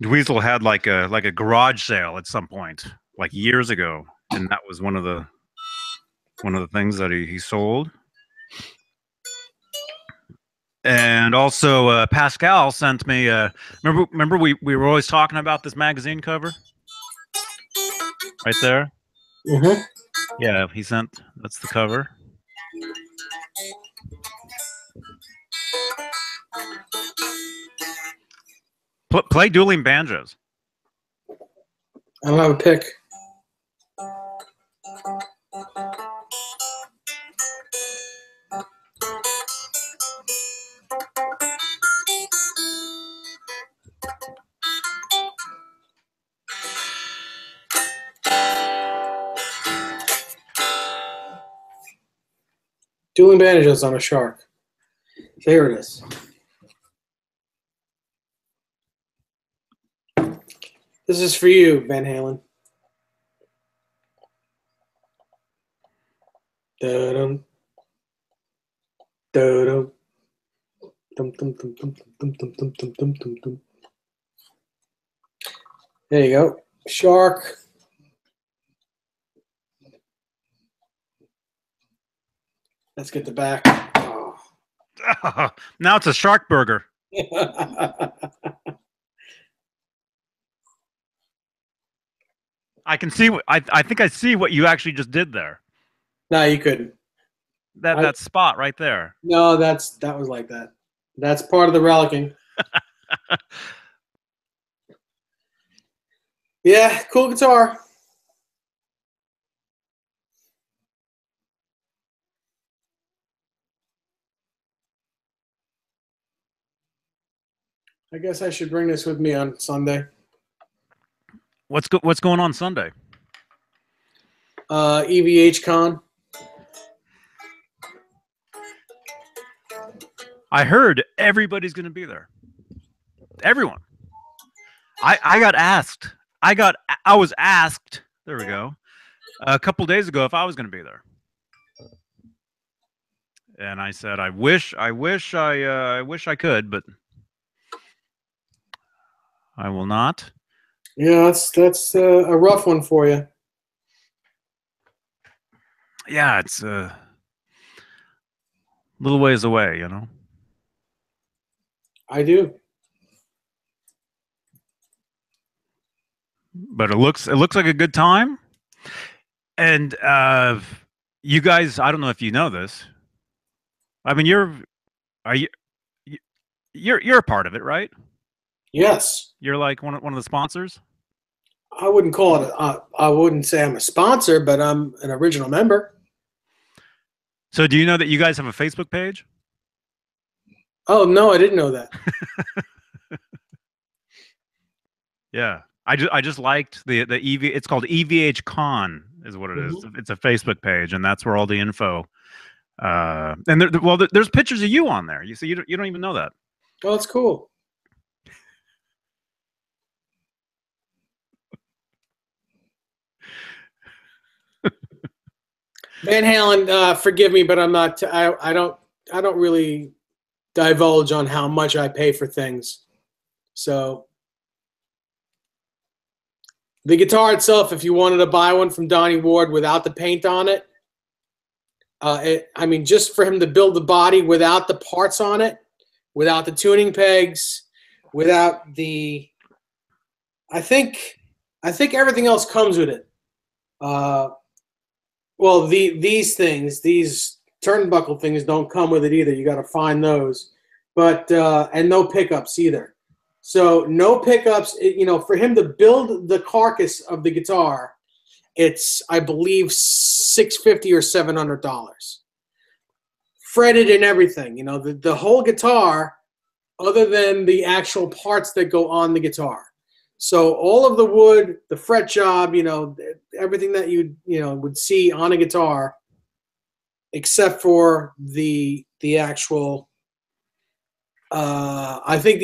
S1: Dweezil had like a garage sale at some point, like years ago, and that was one of the things that he sold. And also, Pascal sent me. Remember, we were always talking about this magazine cover, right there.
S2: Mm-hmm.
S1: Yeah, he sent. That's the cover. Play dueling banjos.
S2: I don't have a pick. Dueling bandages on a shark. So here it is. This is for you, Van Halen. Da-dum. Da-dum. Dum, dum, dum, dum, dum, dum, dum, dum, dum, dum, dum. There you go. Shark. Let's get the back. Oh.
S1: Now it's a shark burger. I can see. I think I see what you actually just did there.
S2: No, you couldn't.
S1: That spot right there.
S2: No, that was like that. That's part of the relicking. Yeah, cool guitar. I guess I should bring this with me on Sunday.
S1: What's going on Sunday?
S2: EVHCon.
S1: I heard everybody's going to be there. Everyone. I got asked. I was asked. There we go. A couple days ago, if I was going to be there, and I said, I wish I could, but I will not.
S2: Yeah, that's a rough one for you.
S1: Yeah, it's a little ways away, you know.
S2: I do.
S1: But it looks like a good time. And you guys, I don't know if you know this. I mean, you're a part of it, right?
S2: Yes.
S1: You're like one of the sponsors.
S2: I wouldn't call it. I wouldn't say I'm a sponsor, but I'm an original member.
S1: So, do you know that you guys have a Facebook page?
S2: Oh no, I didn't know that.
S1: Yeah, I just liked the EV. It's called EVHCon, is what it is. It's a Facebook page, and that's where all the info. And there's pictures of you on there. You see, you don't even know that.
S2: Oh, that's cool. Van Halen, forgive me, but I'm not. I don't really divulge on how much I pay for things. So the guitar itself, if you wanted to buy one from Donnie Ward without the paint on it, I mean, just for him to build the body without the parts on it, without the tuning pegs, without the, I think everything else comes with it. Well, these turnbuckle things don't come with it either. You got to find those, but and no pickups either. So no pickups. You know, for him to build the carcass of the guitar, it's, I believe, $650 or $700, fretted and everything. You know, the whole guitar, other than the actual parts that go on the guitar. So all of the wood, the fret job, you know, everything that you would see on a guitar, except for the actual. I think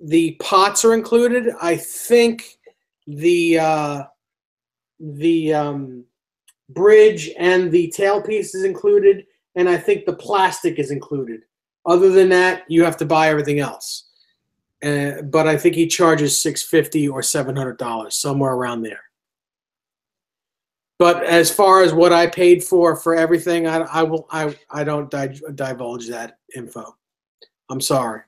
S2: the pots are included. I think the bridge and the tailpiece is included, and I think the plastic is included. Other than that, you have to buy everything else. But I think he charges $650 or $700, somewhere around there. But as far as what I paid for everything, I don't divulge that info. I'm sorry.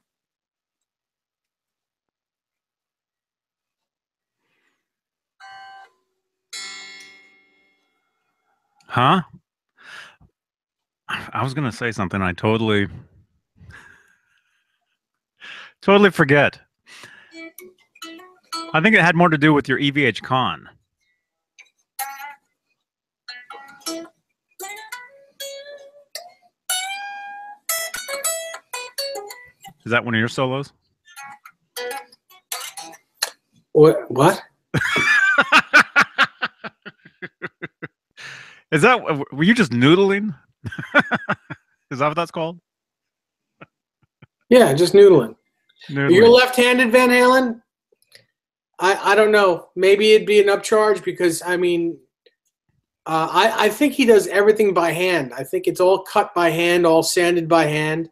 S1: Huh? I was gonna say something. I totally forget. I think it had more to do with your EVHCon. Is that one of your solos?
S2: What?
S1: Is that, were you just noodling? Is that what that's called?
S2: Yeah, just noodling.
S1: Noodling.
S2: You're left-handed, Van Halen? I don't know. Maybe it'd be an upcharge because, I mean, I think he does everything by hand. I think it's all cut by hand, all sanded by hand.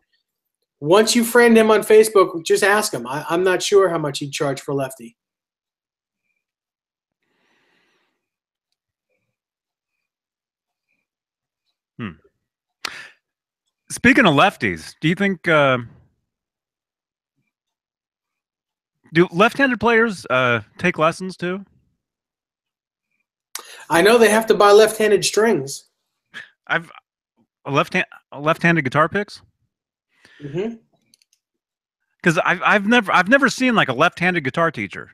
S2: Once you friend him on Facebook, just ask him. I'm not sure how much he'd charge for Lefty.
S1: Speaking of lefties, do you think do left-handed players take lessons too?
S2: I know they have to buy left-handed strings.
S1: I've left-handed guitar picks.
S2: Mm-hmm.
S1: Because I've never seen like a left-handed guitar teacher.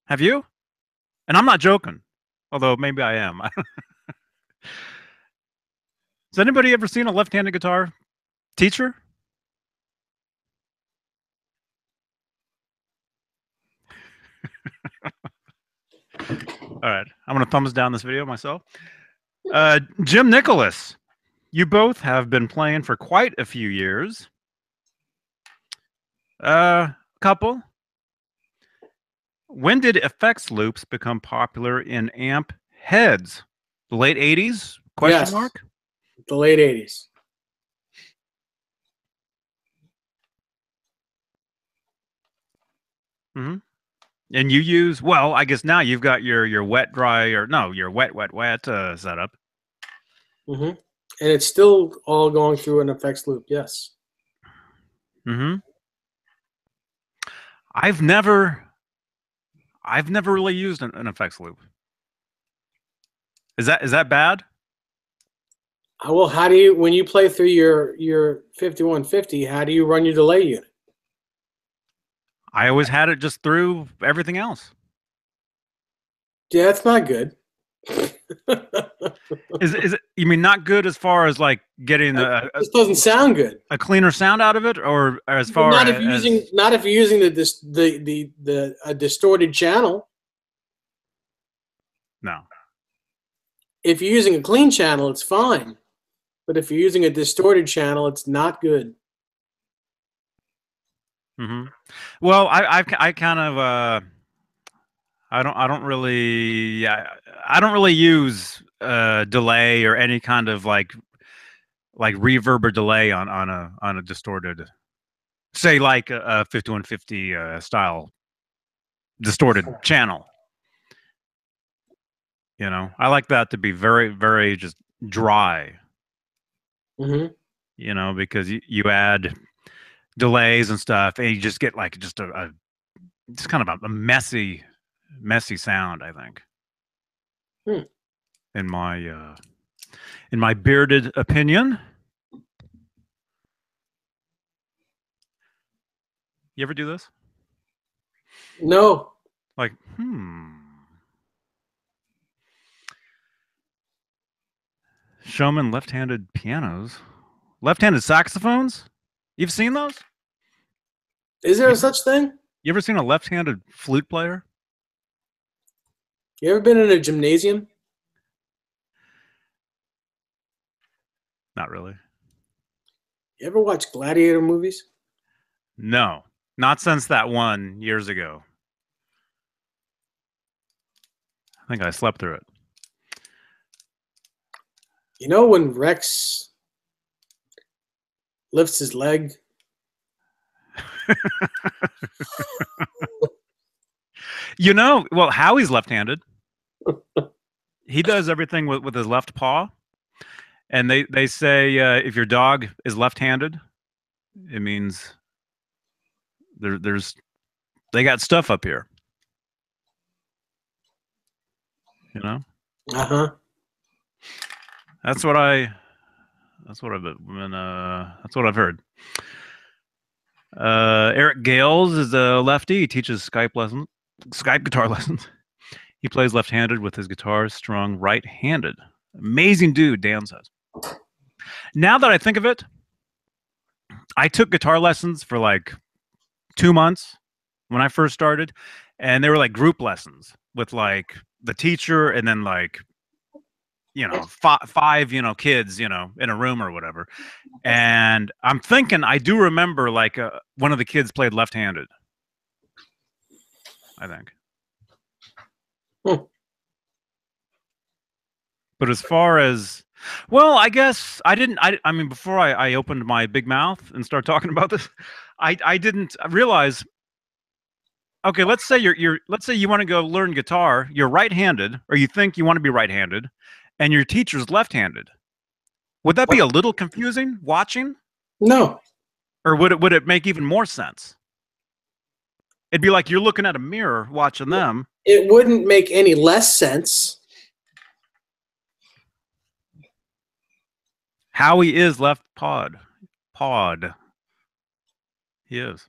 S1: Have you? And I'm not joking, although maybe I am. Has anybody ever seen a left-handed guitar teacher? All right, I'm gonna thumbs down this video myself. Jim Nicholas, you both have been playing for quite a few years. Couple. When did effects loops become popular in amp heads? The late 80s? Question
S2: Yes.
S1: mark?
S2: The late 80s.
S1: Mm-hmm. And you use, well, I guess now you've got your wet dry, or no, your wet setup.
S2: Mm-hmm. And it's still all going through an effects loop, yes.
S1: Mm-hmm. I've never really used an effects loop. Is that bad?
S2: Well, how do you, when you play through your 5150, how do you run your delay unit?
S1: I always had it just through everything else.
S2: Yeah, that's not good.
S1: Is it? You mean not good as far as like getting
S2: this doesn't sound good.
S1: A cleaner sound out of it, or as far
S2: not
S1: as
S2: if you're using a distorted channel.
S1: No.
S2: If you're using a clean channel, it's fine. But if you're using a distorted channel, it's not good.
S1: Mm-hmm. Well, I kind of I don't really use delay or any kind of like reverb or delay on a distorted, say like a 5150 style distorted channel. You know, I like that to be very, very just dry.
S2: Mm-hmm.
S1: You know, because you add delays and stuff, and you just get like just a just kind of a messy sound, I think. In my bearded opinion. You ever do this?
S2: No.
S1: Like, Showman left-handed pianos, left-handed saxophones. You've seen those?
S2: Is there such thing?
S1: You ever seen a left-handed flute player?
S2: You ever been in a gymnasium?
S1: Not really.
S2: You ever watch gladiator movies?
S1: No, not since that one years ago. I think I slept through it.
S2: You know when Rex lifts his leg?
S1: You know, well, Howie's left-handed. he does everything with his left paw. And they say if your dog is left-handed, it means they got stuff up here. You know?
S2: Uh-huh.
S1: That's what I've heard. Eric Gales is a lefty. He teaches Skype guitar lessons. He plays left-handed with his guitar strung right-handed. Amazing dude, Dan says. Now that I think of it, I took guitar lessons for like 2 months when I first started, and they were like group lessons with like the teacher and then like, you know, five, you know, kids, you know, in a room or whatever. And I'm thinking I do remember like one of the kids played left-handed, I think. But as far as, well, I guess I didn't. I mean, before I opened my big mouth and started talking about this, I didn't realize. Okay, let's say let's say you want to go learn guitar. You're right-handed, or you think you want to be right-handed, and your teacher's left-handed. Would that be a little confusing watching?
S2: No.
S1: Or would it make even more sense? It'd be like you're looking at a mirror watching them.
S2: It wouldn't make any less sense.
S1: Howie is left pod. He is.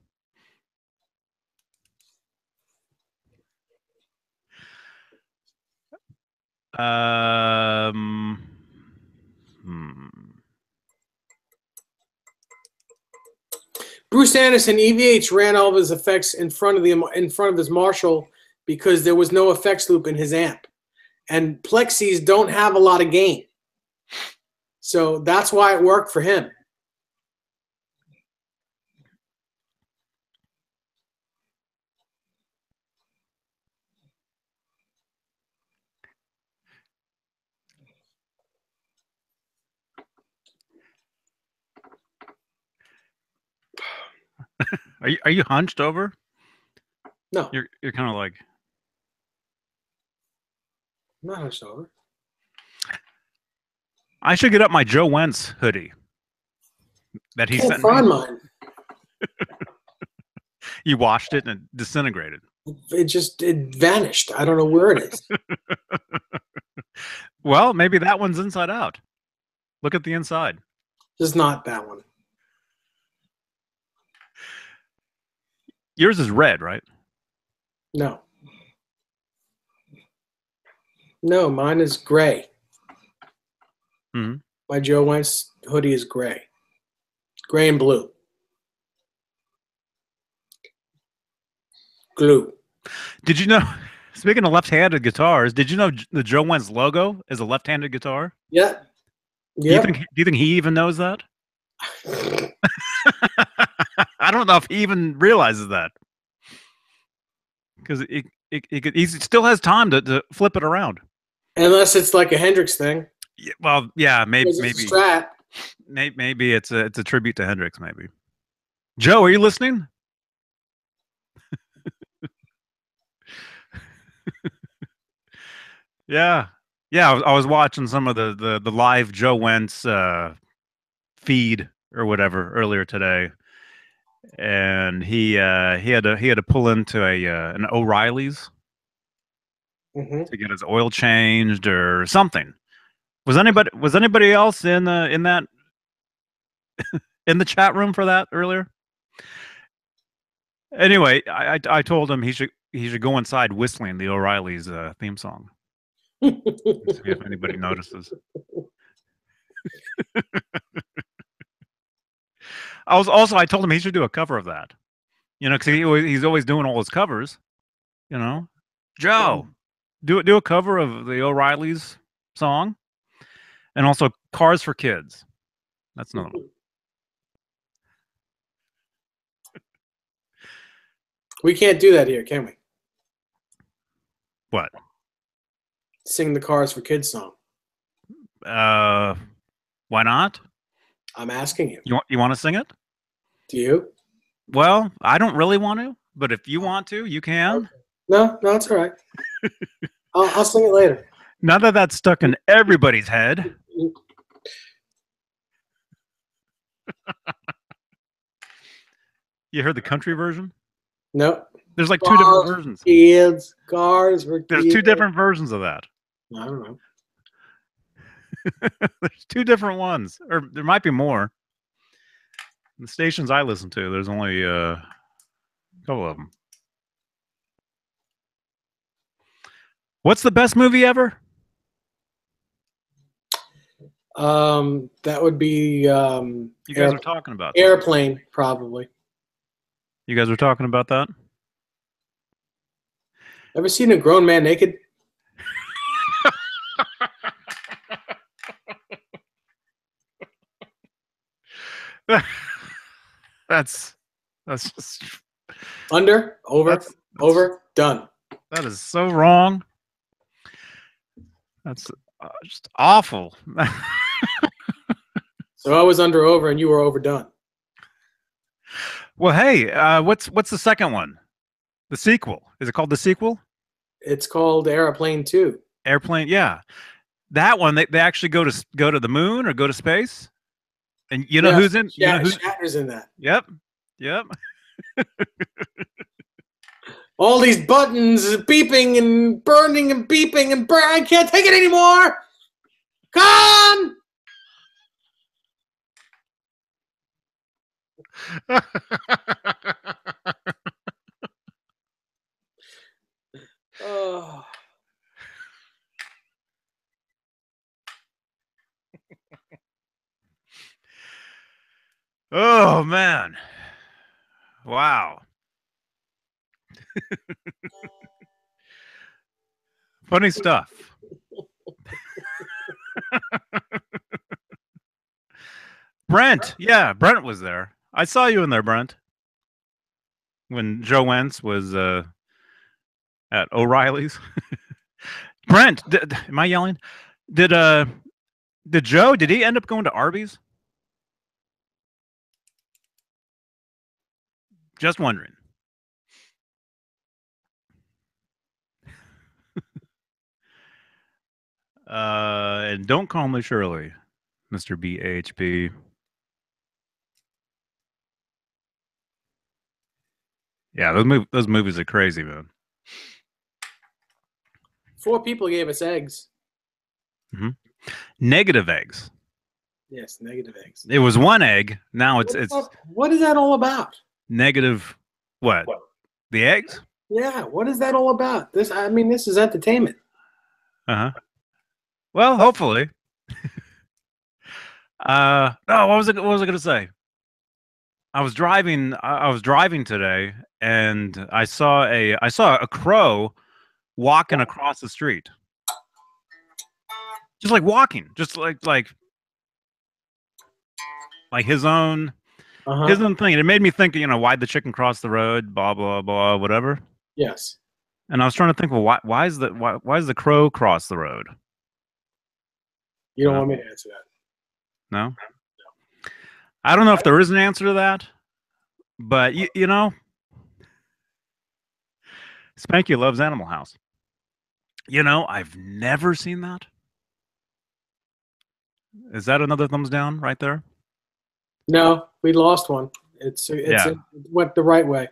S2: Bruce Anderson, EVH ran all of his effects in front of his Marshall because there was no effects loop in his amp, and Plexis don't have a lot of gain, so that's why it worked for him.
S1: Are you hunched over?
S2: No,
S1: You're kind of like.
S2: I'm not hunched over.
S1: I should get up my Joe Wentz hoodie that he
S2: Can't
S1: sent
S2: find
S1: me.
S2: mine.
S1: You washed it and it disintegrated.
S2: It vanished. I don't know where it is.
S1: Well, maybe that one's inside out. Look at the inside.
S2: Just not that one.
S1: Yours is red, right?
S2: No. No, mine is gray.
S1: Mm-hmm.
S2: My Joe Wentz hoodie is gray. Gray and blue. Glue.
S1: Did you know, speaking of left-handed guitars, did you know the Joe Wentz logo is a left-handed guitar?
S2: Yeah.
S1: Yeah. Do you think he even knows that? I don't know if he even realizes that. Because he still has time to flip it around.
S2: Unless it's like a Hendrix thing.
S1: Yeah, well, yeah, maybe
S2: Strat.
S1: maybe it's a tribute to Hendrix. Maybe. Joe, are you listening? Yeah, I was watching some of the live Joe Wentz feed or whatever earlier today, and he had to pull into an O'Reilly's to get his oil changed or something. Was anybody else in that in the chat room for that earlier? Anyway, I told him he should go inside whistling the O'Reilly's theme song. See if anybody notices. I told him he should do a cover of that. You know, because he's always doing all his covers. You know, Joe, do a cover of the O'Reilly's song, and also Cars for Kids. That's another one.
S2: We can't do that here, can we?
S1: What?
S2: Sing the Cars for Kids song.
S1: Why not?
S2: I'm asking you.
S1: You want to sing it?
S2: Do you?
S1: Well, I don't really want to, but if you want to, you can.
S2: No, it's all right. I'll sing it later.
S1: Now that that's stuck in everybody's head. You heard the country version?
S2: Nope.
S1: There's like two different versions.
S2: Kids, cars for
S1: There's
S2: kids.
S1: two different versions of that.
S2: I don't know.
S1: There's two different ones, or there might be more. The stations I listen to, there's only a couple of them. What's the best movie ever?
S2: That would be
S1: You guys are talking about that.
S2: Airplane, probably.
S1: You guys are talking about that?
S2: Ever seen a grown man naked?
S1: That's just
S2: Under, over,
S1: that's
S2: over, done.
S1: that is so wrong. That's just awful.
S2: So I was under over and you were overdone.
S1: Well, hey, what's the second one? The sequel. Is it called the sequel?
S2: It's called Airplane 2.
S1: Airplane. Yeah, that one. They actually go to the moon or go to space. And you know who's in? You know who's,
S2: Shatner's in that.
S1: Yep.
S2: All these buttons beeping and burning and beeping and I can't take it anymore. Come! Oh.
S1: Oh man! Wow. Funny stuff. Brent, yeah, Brent was there. I saw you in there, Brent. When Joe Wentz was at O'Reilly's. Brent, am I yelling? Did Joe? Did he end up going to Arby's? Just wondering. And don't call me Shirley, Mr. BHP. Yeah, those movies are crazy, man.
S2: 4 people gave us eggs.
S1: Mm-hmm. Negative eggs.
S2: Yes, negative eggs.
S1: It was 1 egg. Now it's
S2: what is that all about?
S1: negative. What? The eggs?
S2: Yeah, what is that all about? This is entertainment.
S1: Uh-huh. Well, hopefully. No, what was I gonna say? I was driving today and I saw a crow walking across the street. Just like walking, just like his own thing. And it made me think, why'd the chicken cross the road, blah blah blah, whatever.
S2: Yes.
S1: And I was trying to think, well, why is the crow cross the road?
S2: You don't want me to answer that.
S1: No? I don't know if there is an answer to that, but Spanky loves Animal House. I've never seen that. Is that another thumbs down right there?
S2: No, we lost one. It went the right way.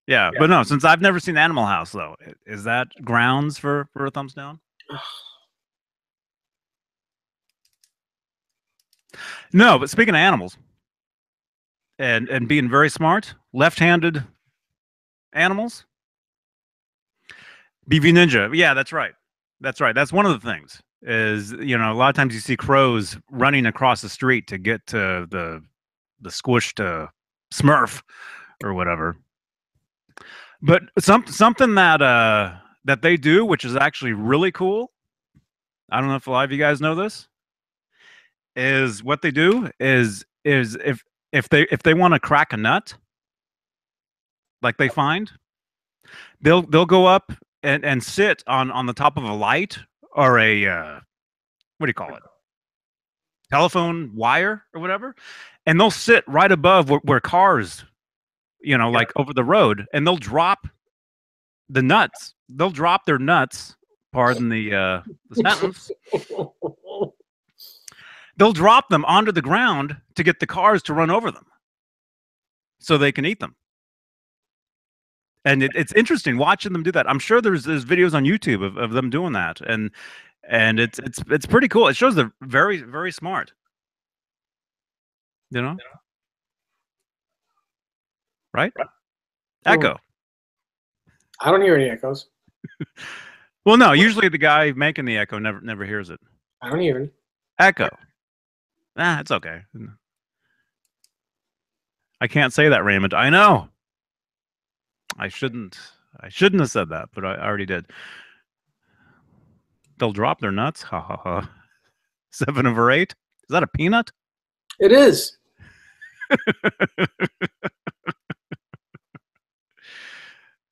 S1: Yeah, but no, since I've never seen Animal House, though, is that grounds for a thumbs down? No, but speaking of animals and being very smart, left-handed animals, BV Ninja. Yeah, that's right. That's one of the things is, a lot of times you see crows running across the street to get to the squished Smurf or whatever. But something that they do, which is actually really cool. I don't know if a lot of you guys know this. Is what they do is if they want to crack a nut, like they find, they'll go up and sit on the top of a light or a what do you call it? Telephone wire or whatever, and they'll sit right above where cars, like over the road, and they'll drop the nuts. They'll drop their nuts pardon the sentence, they'll drop them onto the ground to get the cars to run over them so they can eat them. And it's interesting watching them do that. I'm sure there's videos on YouTube of them doing that, and it's pretty cool. It shows they're very, very smart. You know, right? Echo.
S2: I don't hear any echoes.
S1: Well, no. Usually the guy making the echo never hears it.
S2: I don't hear any.
S1: Echo. It's okay. I can't say that, Raymond. I know. I shouldn't have said that, but I already did. They'll drop their nuts. Ha ha ha. 7 over 8. Is that a peanut?
S2: It is.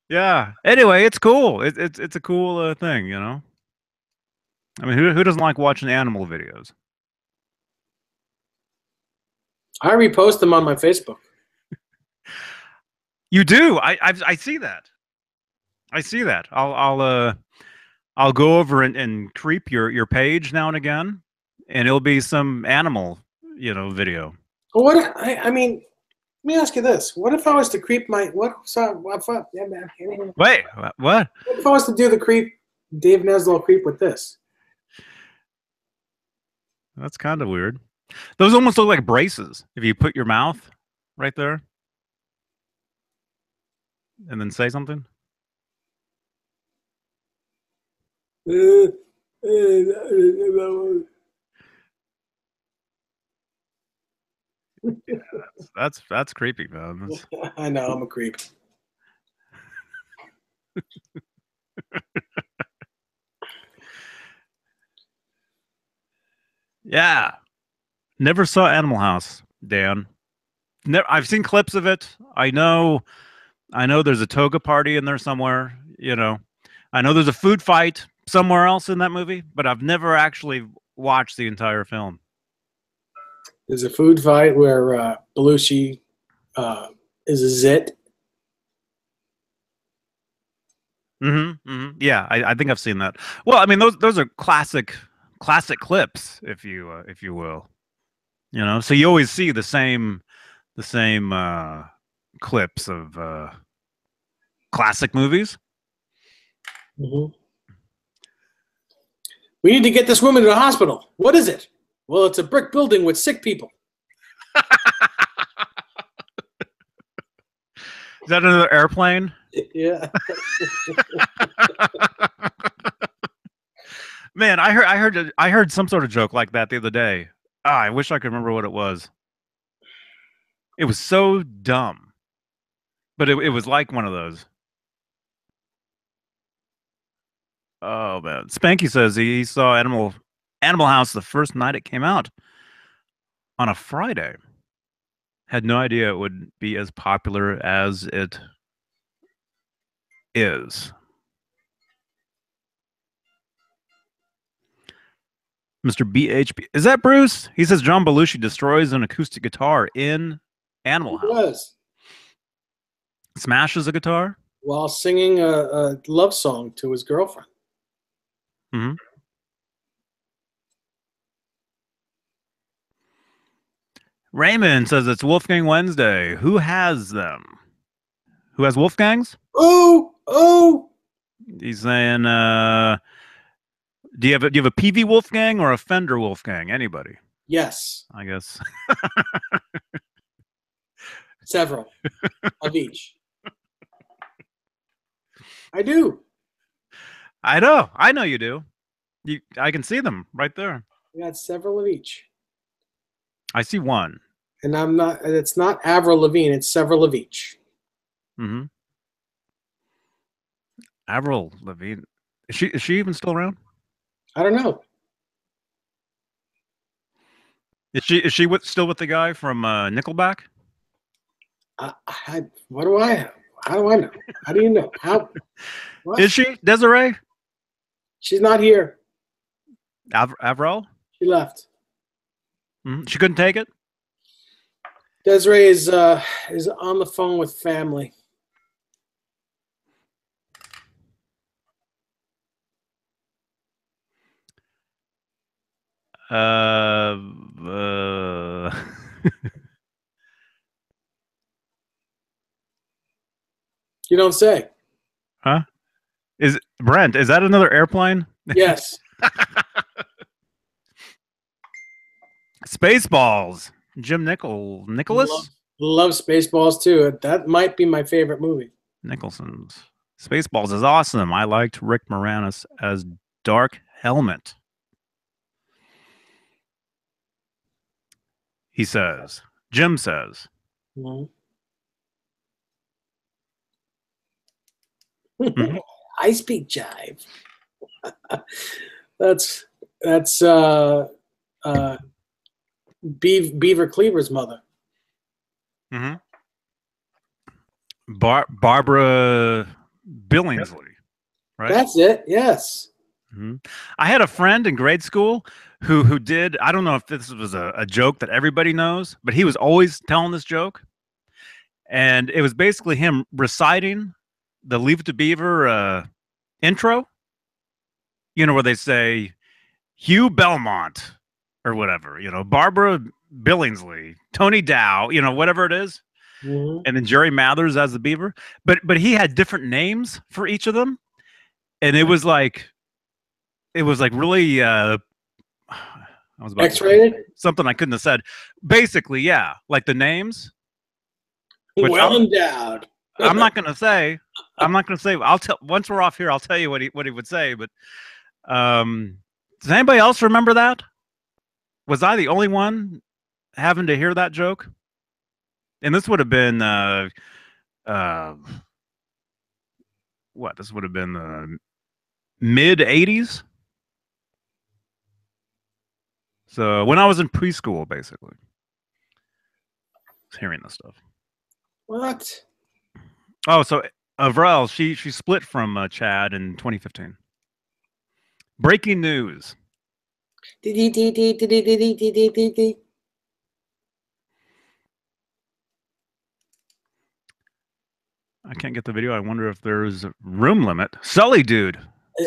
S1: Yeah. Anyway, it's cool. It's a cool thing, you know. I mean, who doesn't like watching animal videos?
S2: I repost them on my Facebook.
S1: You do. I see that. I see that. I'll go over and creep your page now and again, and it'll be some animal, you know, video.
S2: Well, I mean, let me ask you this: what if I was to creep my
S1: Wait, what?
S2: What if I was to do the creep, Dave Neslo creep with this?
S1: That's kind of weird. Those almost look like braces if you put your mouth right there and then say something. Yeah, that's creepy, man.
S2: I know, I'm a creep.
S1: Yeah. Never saw Animal House, Dan. I've seen clips of it. I know there's a toga party in there somewhere, you know. I know there's a food fight somewhere else in that movie, but I've never actually watched the entire film.
S2: There's a food fight where Belushi is a zit.
S1: Yeah, I think I've seen that. Well, I mean, those are classic clips, if you will. You know, so you always see the same clips of classic movies.
S2: Mm-hmm. We need to get this woman to the hospital. What is it? Well, it's a brick building with sick people.
S1: Is that another airplane?
S2: Yeah.
S1: Man, I heard some sort of joke like that the other day. I wish I could remember what it was. It was so dumb, but it was like one of those. Oh man, Spanky says he saw Animal House the first night it came out on a Friday. Had no idea it would be as popular as it is. Mr. BHB. Is that Bruce? He says John Belushi destroys an acoustic guitar in Animal House.
S2: Was.
S1: Smashes a guitar?
S2: While singing a love song to his girlfriend.
S1: Mm-hmm. Raymond says it's Wolfgang Wednesday. Who has them? Who has Wolfgangs?
S2: Oh!
S1: He's saying, do you have a PV Wolfgang or a Fender Wolfgang? Anybody?
S2: Yes.
S1: I guess.
S2: Several of each. I do.
S1: I know you do. I can see them right there.
S2: We got several of each.
S1: I see one.
S2: And it's not Avril Lavigne, it's several of each.
S1: Mm-hmm. Avril Lavigne. Is she even still around?
S2: I don't know.
S1: Is she still with the guy from Nickelback?
S2: What do I have? How do I know? How do you know? What?
S1: Is she Desiree?
S2: She's not here.
S1: Avril?
S2: She left.
S1: Mm-hmm. She couldn't take it?
S2: Desiree is on the phone with family.
S1: Uh,
S2: You don't say.
S1: huh? Is Brent? Is that another airplane?
S2: Yes.
S1: Spaceballs. Jim Nicholas
S2: Love Spaceballs too. That might be my favorite movie.
S1: Nicholson's. Spaceballs is awesome. I liked Rick Moranis as Dark Helmet. He says. Jim says.
S2: Mhm.
S1: Mhm.
S2: I speak jive. that's Beaver Cleaver's mother.
S1: Mm-hmm. Barbara Billingsley, right?
S2: That's it. Yes.
S1: Mm-hmm. I had a friend in grade school who did. I don't know if this was a joke that everybody knows, but he was always telling this joke, and it was basically him reciting the Leave It to Beaver intro. You know, where they say Hugh Belmont or whatever. You know, Barbara Billingsley, Tony Dow. You know, whatever it is.
S2: Mhm.
S1: And then Jerry Mathers as the beaver, but he had different names for each of them, and it was like really I was about to say
S2: X-rated.
S1: something I couldn't have said. Basically, yeah, like the names, which
S2: Well endowed.
S1: I'm not gonna say. I'm not gonna say. I'll tell once we're off here. I'll tell you what he would say. But does anybody else remember that? Was I the only one having to hear that joke? And this would have been what? This would have been the mid '80s. So when I was in preschool, basically, I was hearing this stuff.
S2: What?
S1: Oh, so Avril, she split from Chad in 2015. Breaking news. I can't get the video. I wonder if there's a room limit. Sully, dude.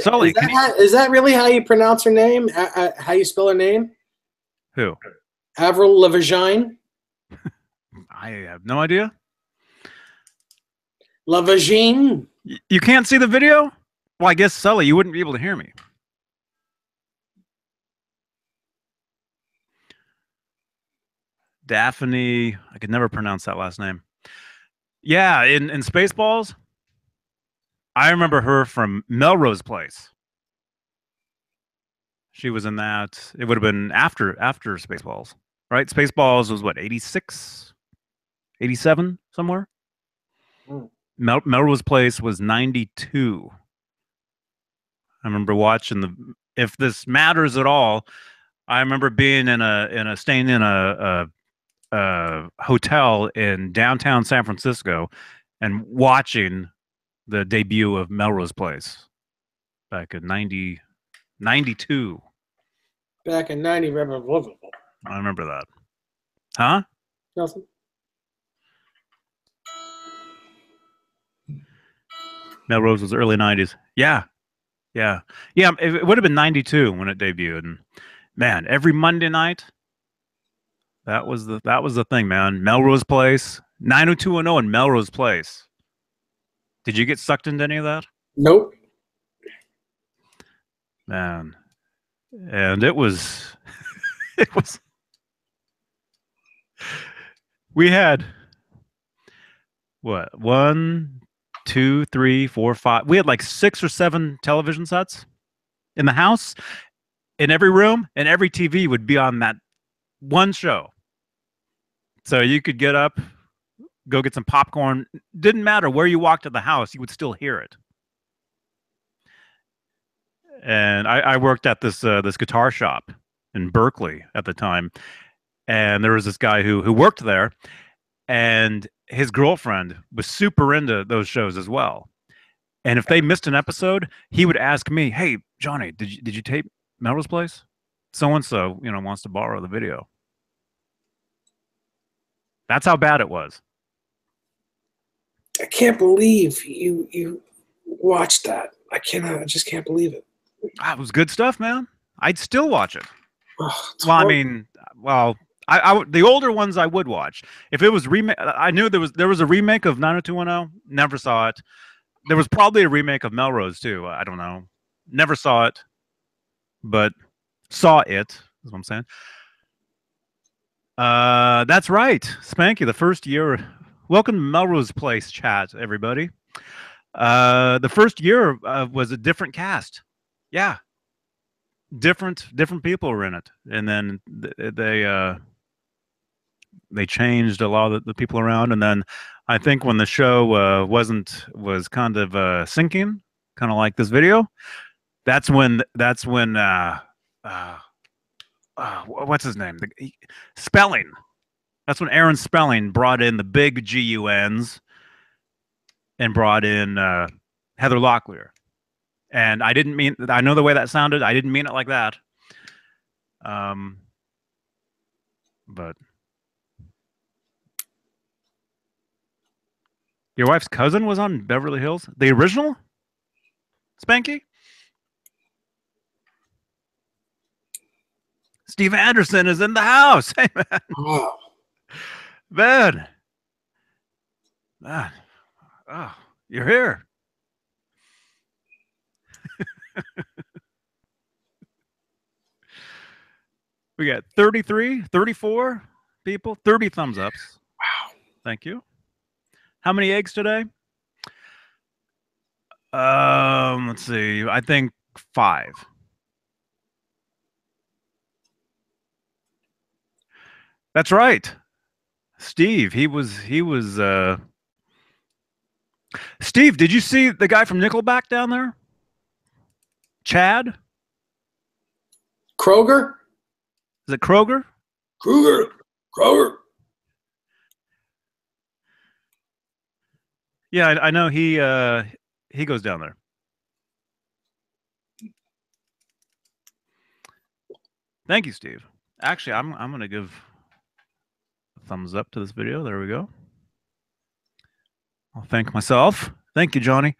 S1: Sully.
S2: Is that really how you pronounce her name? How you spell her name?
S1: Who?
S2: Avril Lavigne.
S1: I have no idea.
S2: Lavigne.
S1: You can't see the video? Well, I guess, Sully, you wouldn't be able to hear me. Daphne. I could never pronounce that last name. Yeah, in Spaceballs, I remember her from Melrose Place. She was in that. It would have been after Spaceballs, right? Spaceballs was what, 86, 87, somewhere?
S2: Mm.
S1: Melrose Place was 92. I remember watching if this matters at all, I remember being staying in a hotel in downtown San Francisco and watching the debut of Melrose Place back in 92.
S2: Back in 90.
S1: I remember that. Huh?
S2: Nothing.
S1: Melrose was early 90s. Yeah. It would have been 92 when it debuted. And man, every Monday night, that was the thing, man. Melrose Place, 90210 and Melrose Place. Did you get sucked into any of that?
S2: Nope.
S1: Man. And it was it was we had what, 1, 2, 3, 4, 5. We had like 6 or 7 television sets in the house. In every room, and every TV would be on that one show. So you could get up, go get some popcorn. Didn't matter where you walked to the house, you would still hear it. And I worked at this guitar shop in Berkeley at the time, and there was this guy who worked there, and his girlfriend was super into those shows as well. And if they missed an episode, he would ask me, "Hey, Johnny, did you tape Melrose Place? So and so, wants to borrow the video." That's how bad it was.
S2: I can't believe you watched that. I just can't believe it.
S1: It was good stuff, man. I'd still watch it.
S2: It's
S1: Well, I
S2: hard.
S1: mean, well, the older ones I would watch. If it was remake, I knew there was a remake of 90210. Never saw it. There was probably a remake of Melrose too. I don't know. Never saw it, but saw it. Is what I'm saying. That's right, Spanky. The first year. Welcome to Melrose Place chat, everybody. The first year was a different cast. Yeah, different people were in it, and then they changed a lot of the people around, and then I think when the show was kind of sinking, kind of like this video, that's when what's his name, Spelling. That's when Aaron Spelling brought in the big GUNs and brought in Heather Locklear. And I know the way that sounded. I didn't mean it like that. But your wife's cousin was on Beverly Hills? The original? Spanky? Steve Anderson is in the house. Hey, man.
S2: Wow.
S1: Man. Oh, you're here. We got 33, 34 people, 30 thumbs ups.
S2: Wow.
S1: Thank you. How many eggs today? Let's see. I think 5. That's right. Steve, he was Steve, did you see the guy from Nickelback down there? Chad?
S2: Kroger?
S1: Is it Kroger?
S2: Kroger.
S1: Yeah, I know he goes down there. Thank you, Steve. Actually, I'm going to give a thumbs up to this video. There we go. I'll thank myself. Thank you, Johnny.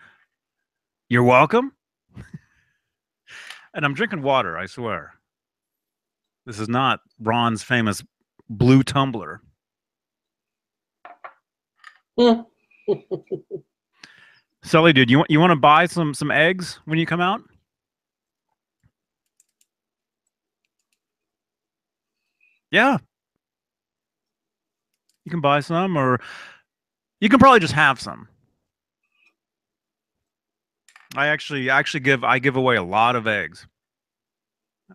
S1: You're welcome. And I'm drinking water, I swear. This is not Ron's famous blue tumbler. Sully, dude, you want to buy some eggs when you come out? Yeah. You can buy some, or you can probably just have some. I give away a lot of eggs.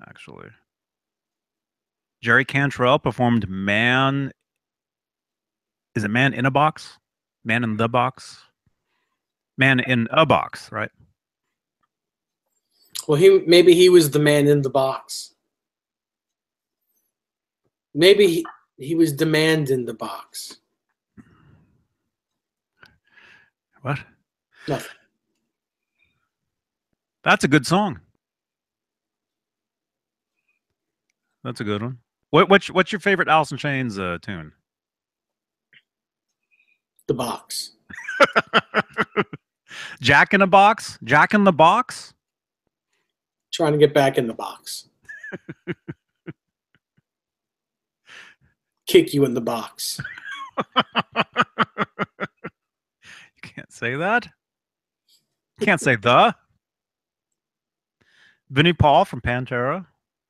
S1: Actually. Jerry Cantrell performed Man. Is it Man in a Box? Man in the Box? Man in a Box, right?
S2: Well, maybe he was the man in the box. Maybe he was demand in the box.
S1: What?
S2: Nothing.
S1: That's a good song. That's a good one. What's your favorite Alice in Chains tune?
S2: The box.
S1: Jack in a Box? Jack in the Box?
S2: Trying to get back in the box. Kick you in the box.
S1: You can't say that. You can't say the. Vinnie Paul from Pantera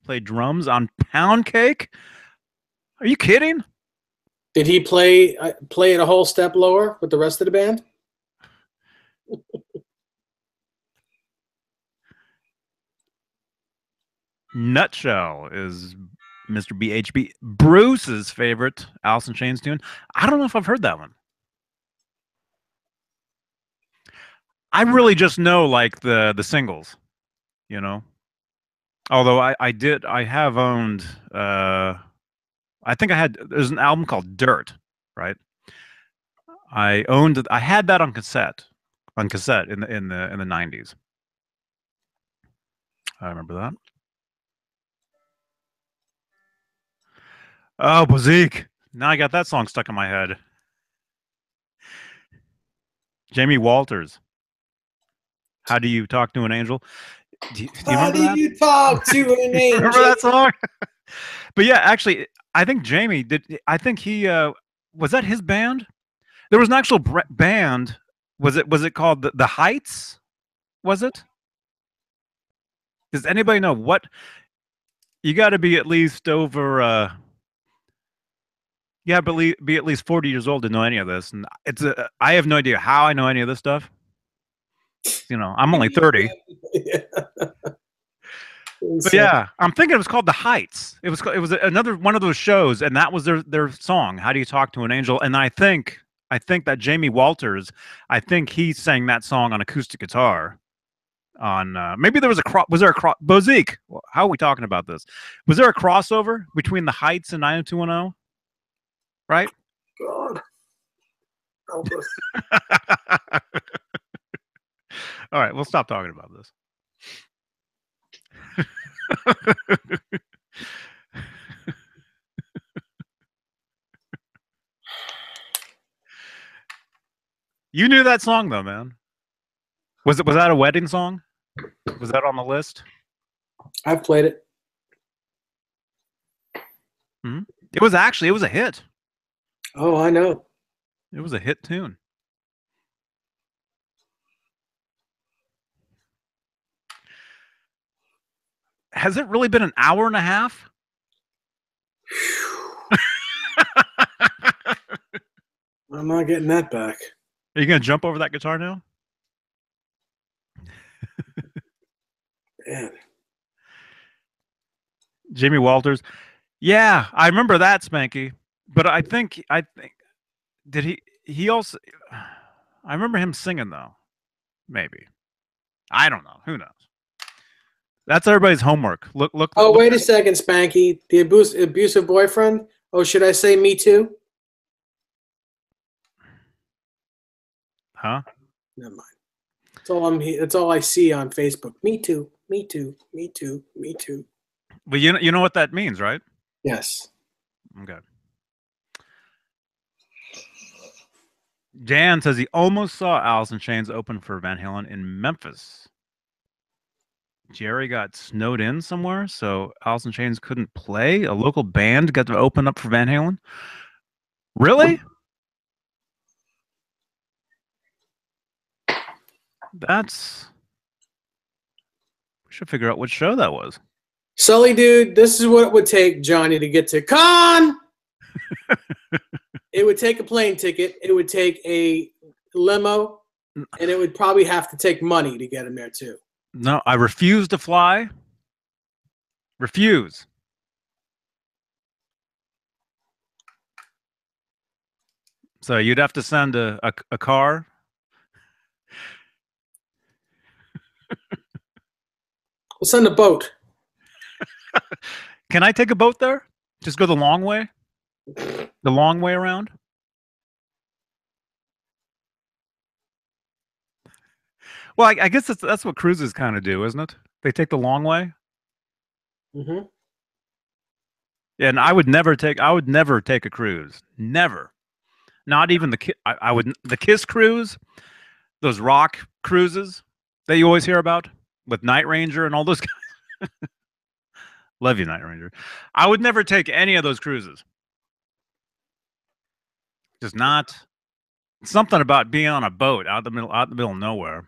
S1: played drums on Pound Cake. Are you kidding?
S2: Did he play it a whole step lower with the rest of the band?
S1: Nutshell is Mr. BHB Bruce's favorite Alice in Chains tune. I don't know if I've heard that one. I really just know like the singles, you know. Although I have owned I think there's an album called Dirt, right? I had that on cassette in the 90s. I remember that. Oh, Bazik. Now I got that song stuck in my head. Jamie Walters. How do you talk to an angel? Do you
S2: How
S1: remember
S2: do
S1: that?
S2: you talk to an angel?
S1: Remember that song? But yeah, actually, I think Jamie did. I think he was that his band. There was an actual band. Was it called the Heights? Was it? Does anybody know what? You got to be at least over. Yeah, be at least 40 years old to know any of this, and I have no idea how I know any of this stuff. You know, I'm only 30.
S2: Yeah.
S1: But yeah, I'm thinking it was called The Heights. It was another one of those shows, and that was their song. How do you talk to an angel? And I think that Jamie Walters, I think he sang that song on acoustic guitar. On maybe there was was there a Bozique? How are we talking about this? Was there a crossover between The Heights and 90210? Right?
S2: God. Help us.
S1: All right, we'll stop talking about this. You knew that song though, man. Was that a wedding song? Was that on the list?
S2: I've played it.
S1: Mm-hmm. It was a hit.
S2: Oh, I know.
S1: It was a hit tune. Has it really been an hour and a half?
S2: I'm not getting that back.
S1: Are you going to jump over that guitar now?
S2: Man.
S1: Jamie Walters. Yeah, I remember that, Spanky. But I think did he also I remember him singing though. Maybe. I don't know. Who knows? That's everybody's homework. Look.
S2: Oh, wait a second, Spanky. The abusive boyfriend? Oh, should I say me too?
S1: Huh?
S2: Never mind. That's all I see on Facebook. Me too. Me too. Me too. Me too.
S1: But you know what that means, right?
S2: Yes.
S1: Okay. Dan says he almost saw Alice in Chains open for Van Halen in Memphis. Jerry got snowed in somewhere, so Alice in Chains couldn't play. A local band got to open up for Van Halen. Really? We should figure out what show that was.
S2: Sully, dude, this is what it would take, Johnny, to get to Con. It would take a plane ticket. It would take a limo, and it would probably have to take money to get him there too.
S1: No, I refuse to fly. Refuse. So you'd have to send a car.
S2: We'll send a boat.
S1: Can I take a boat there? Just go the long way? The long way around? Well, I guess that's what cruises kind of do, isn't it? They take the long way.
S2: Mm-hmm.
S1: Yeah, and I would never take a cruise. Never. Not even the Kiss cruise, those rock cruises that you always hear about with Night Ranger and all those guys. Love you, Night Ranger. I would never take any of those cruises. Just not something about being on a boat out in the middle of nowhere.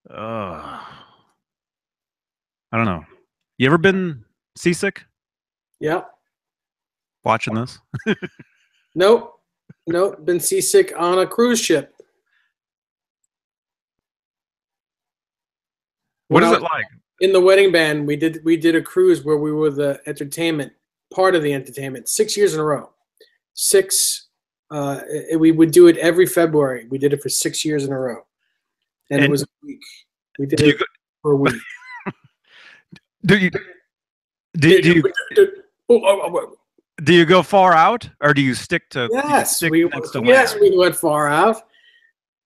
S1: I don't know. You ever been seasick?
S2: Yep.
S1: Watching this?
S2: Nope. Been seasick on a cruise ship.
S1: What is it like?
S2: In the wedding band, we did a cruise where we were the entertainment, part of the entertainment, 6 years in a row. We would do it every February. We did it for 6 years in a row. And it was a week. We did it for a week.
S1: Do you go far out, or do you stick to?
S2: Yes, we went far out.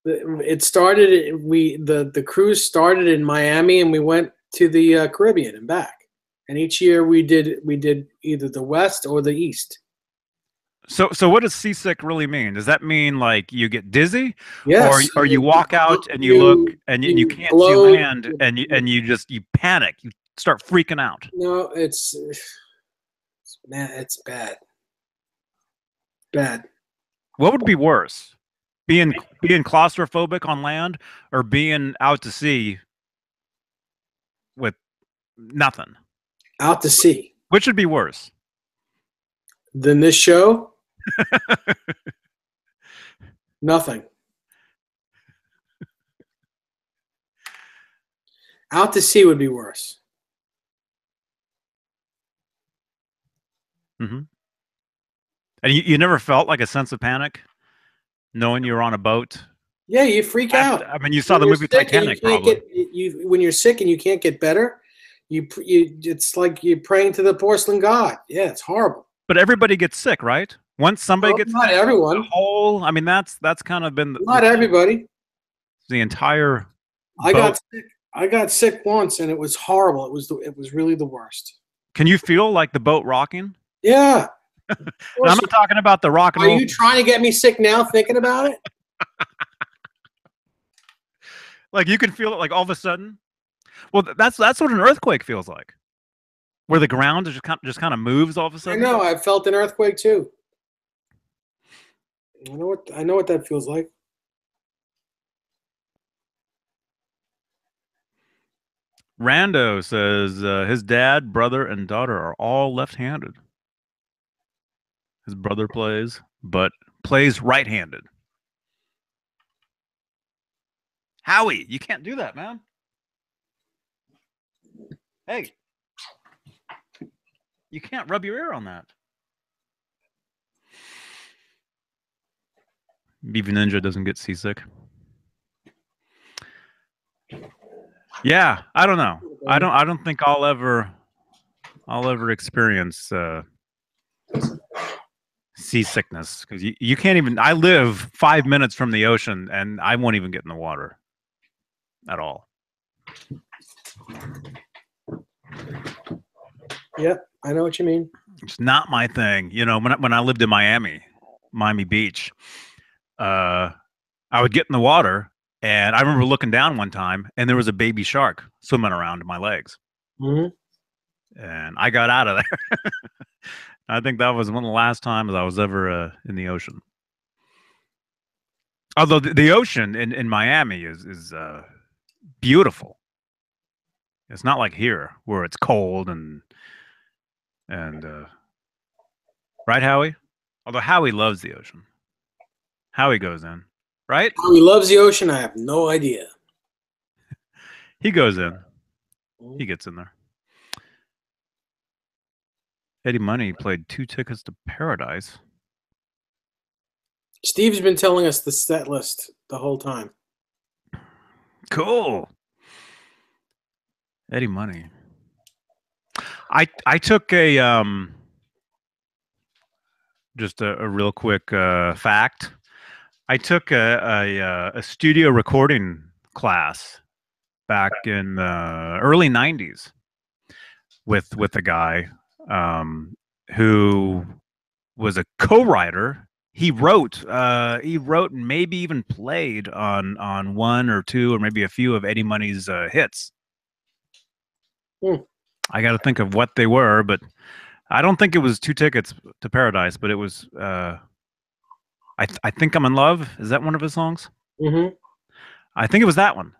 S2: It started. The cruise started in Miami, and we went to the Caribbean and back. And each year we did either the west or the east. So
S1: what does seasick really mean? Does that mean like you get dizzy,
S2: yes,
S1: or you walk out and you look and you can't see land and you panic, you start freaking out?
S2: No, it's Man, it's bad. Bad.
S1: What would be worse? Being claustrophobic on land or being out to sea with nothing?
S2: Out to sea.
S1: Which would be worse?
S2: Than this show? Nothing. Out to sea would be worse.
S1: Mm-hmm. And you never felt like a sense of panic knowing you were on a boat?
S2: Yeah, you freak out.
S1: I mean, you saw the movie Titanic, probably.
S2: When you're sick and you can't get better, it's like you're praying to the porcelain god. Yeah, it's horrible.
S1: But everybody gets sick, right? Once somebody gets
S2: not
S1: sick,
S2: everyone.
S1: The whole, I mean, that's kind of been
S2: not everybody.
S1: The entire.
S2: I got sick once, and it was horrible. It was really the worst.
S1: Can you feel like the boat rocking?
S2: Yeah.
S1: I'm not talking about the rock and roll.
S2: Are you trying to get me sick now thinking about it?
S1: Like you can feel it like all of a sudden. Well, that's what an earthquake feels like, where the ground just kind of moves all of a sudden.
S2: I know. I felt an earthquake too. I know what that feels like.
S1: Rando says his dad, brother, and daughter are all left-handed. His brother plays right-handed. Howie, you can't do that, man. Hey, you can't rub your ear on that. Beaver Ninja doesn't get seasick. Yeah, I don't know. I don't think I'll ever experience seasickness because you can't even. I live 5 minutes from the ocean and I won't even get in the water at all.
S2: Yep, I know what you mean.
S1: It's not my thing. You know, when I lived in Miami Beach, I would get in the water. And I remember looking down one time, and there was a baby shark swimming around in my legs.
S2: Mm-hmm.
S1: And I got out of there. I think that was one of the last times I was ever in the ocean. Although the ocean in Miami is beautiful. It's not like here where it's cold and right, Howie? Although Howie loves the ocean. Howie goes in. Right?
S2: How he loves the ocean, I have no idea.
S1: He goes in. He gets in there. Eddie Money played 2 Tickets to Paradise.
S2: Steve's been telling us the set list the whole time.
S1: Cool. Eddie Money. I took a just a real quick fact. I took a studio recording class back in the early 90s with a guy who was a co-writer. He wrote and maybe even played on 1 or 2 or maybe a few of Eddie Money's hits. I got to think of what they were, but I don't think it was 2 Tickets to Paradise, but it was I Think I'm in Love. Is that one of his songs?
S2: Mm-hmm.
S1: I think it was that one.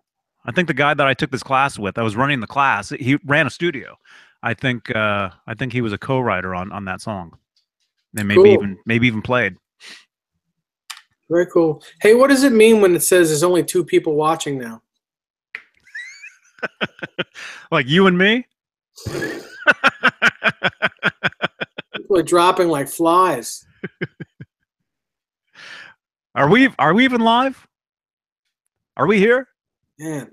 S1: I think the guy that I took this class with, I was running the class. He ran a studio. I think he was a co-writer on that song, and maybe even played.
S2: Very cool. Hey, what does it mean when it says there's only 2 people watching now?
S1: Like you and me?
S2: People are dropping like flies.
S1: Are we even live? Are we here?
S2: Man,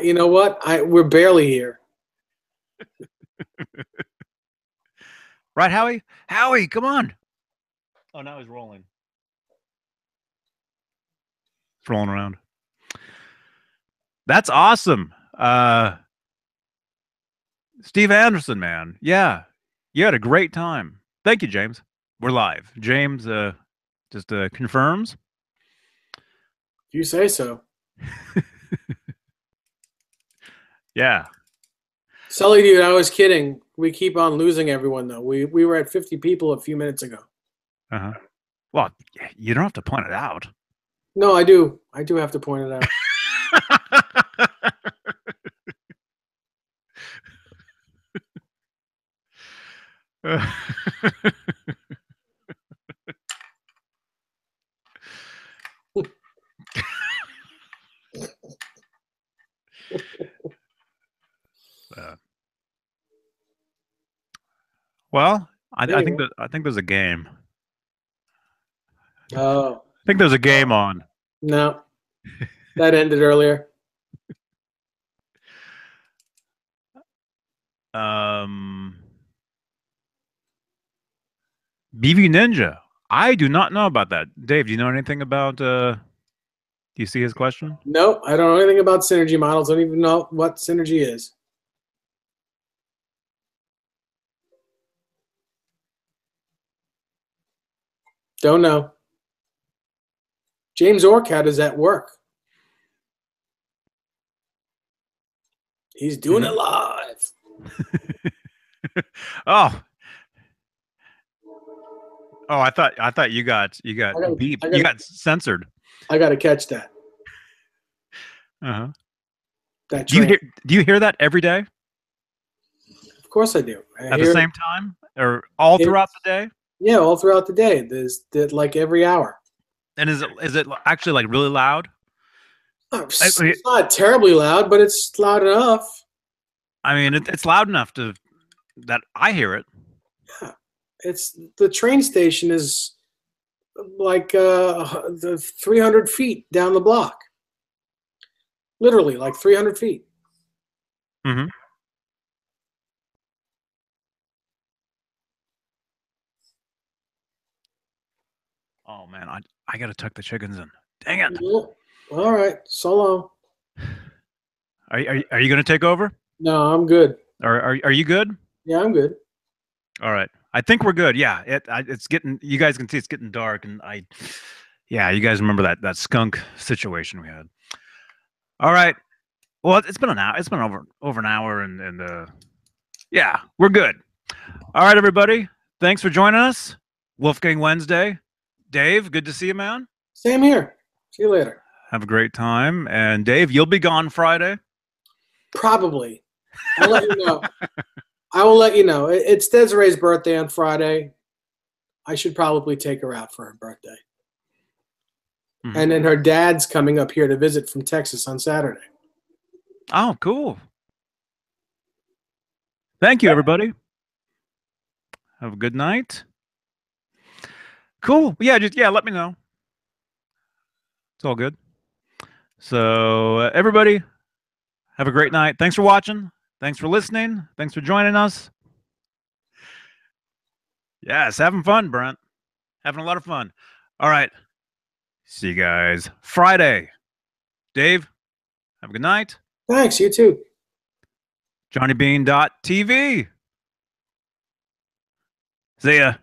S2: you know what? We're barely here.
S1: Right, Howie? Howie, come on. Oh, now he's rolling. It's rolling around. That's awesome. Steve Anderson, man. Yeah. You had a great time. Thank you, James. We're live. James just confirms.
S2: You say so.
S1: Yeah.
S2: Sully, dude, I was kidding. We keep on losing everyone though. We were at 50 people a few minutes ago.
S1: Uh-huh. Well, you don't have to point it out.
S2: No, I do. I do have to point it out.
S1: Well, I think
S2: Anyway.
S1: I think there's a game.
S2: Oh,
S1: I think there's a game on.
S2: no. That ended earlier.
S1: BV Ninja. I do not know about that. Dave, do you know anything about do you see his question?
S2: Nope, I don't know anything about synergy models. I don't even know what synergy is. Don't know. James Orcat is at work. He's doing it live.
S1: Oh. Oh, I thought you got beeped. You got censored.
S2: I got to catch that.
S1: Uh-huh.
S2: That
S1: do you hear that every day?
S2: Of course I do.
S1: At the same time or all throughout the day?
S2: Yeah, all throughout the day. There's like every hour.
S1: And is it actually like really loud?
S2: It's not terribly loud, but it's loud enough.
S1: I mean, it's loud enough that I hear it.
S2: Yeah, it's the train station is like 300 feet down the block. Literally, like 300 feet.
S1: Mm-hmm. Oh man, I gotta tuck the chickens in. Dang it!
S2: Yeah. All right, so long.
S1: Are you gonna take over?
S2: No, I'm good.
S1: Are you good?
S2: Yeah, I'm good.
S1: All right, I think we're good. Yeah, it's getting. You guys can see it's getting dark, and yeah, you guys remember that skunk situation we had. All right. Well, it's been an hour. It's been over an hour, and yeah, we're good. All right, everybody. Thanks for joining us. Wolfgang Wednesday. Dave, good to see you, man.
S2: Same here. See you later.
S1: Have a great time. And Dave, you'll be gone Friday?
S2: Probably. I'll let you know. I will let you know. It's Desiree's birthday on Friday. I should probably take her out for her birthday. Mm-hmm. And then her dad's coming up here to visit from Texas on Saturday.
S1: Oh, cool. Thank you, everybody. Have a good night. Cool. Yeah, let me know. It's all good. So, everybody, have a great night. Thanks for watching. Thanks for listening. Thanks for joining us. Yes, having fun, Brent. Having a lot of fun. All right. See you guys Friday. Dave, have a good night.
S2: Thanks. You too.
S1: JohnnyBeane.tv. See ya.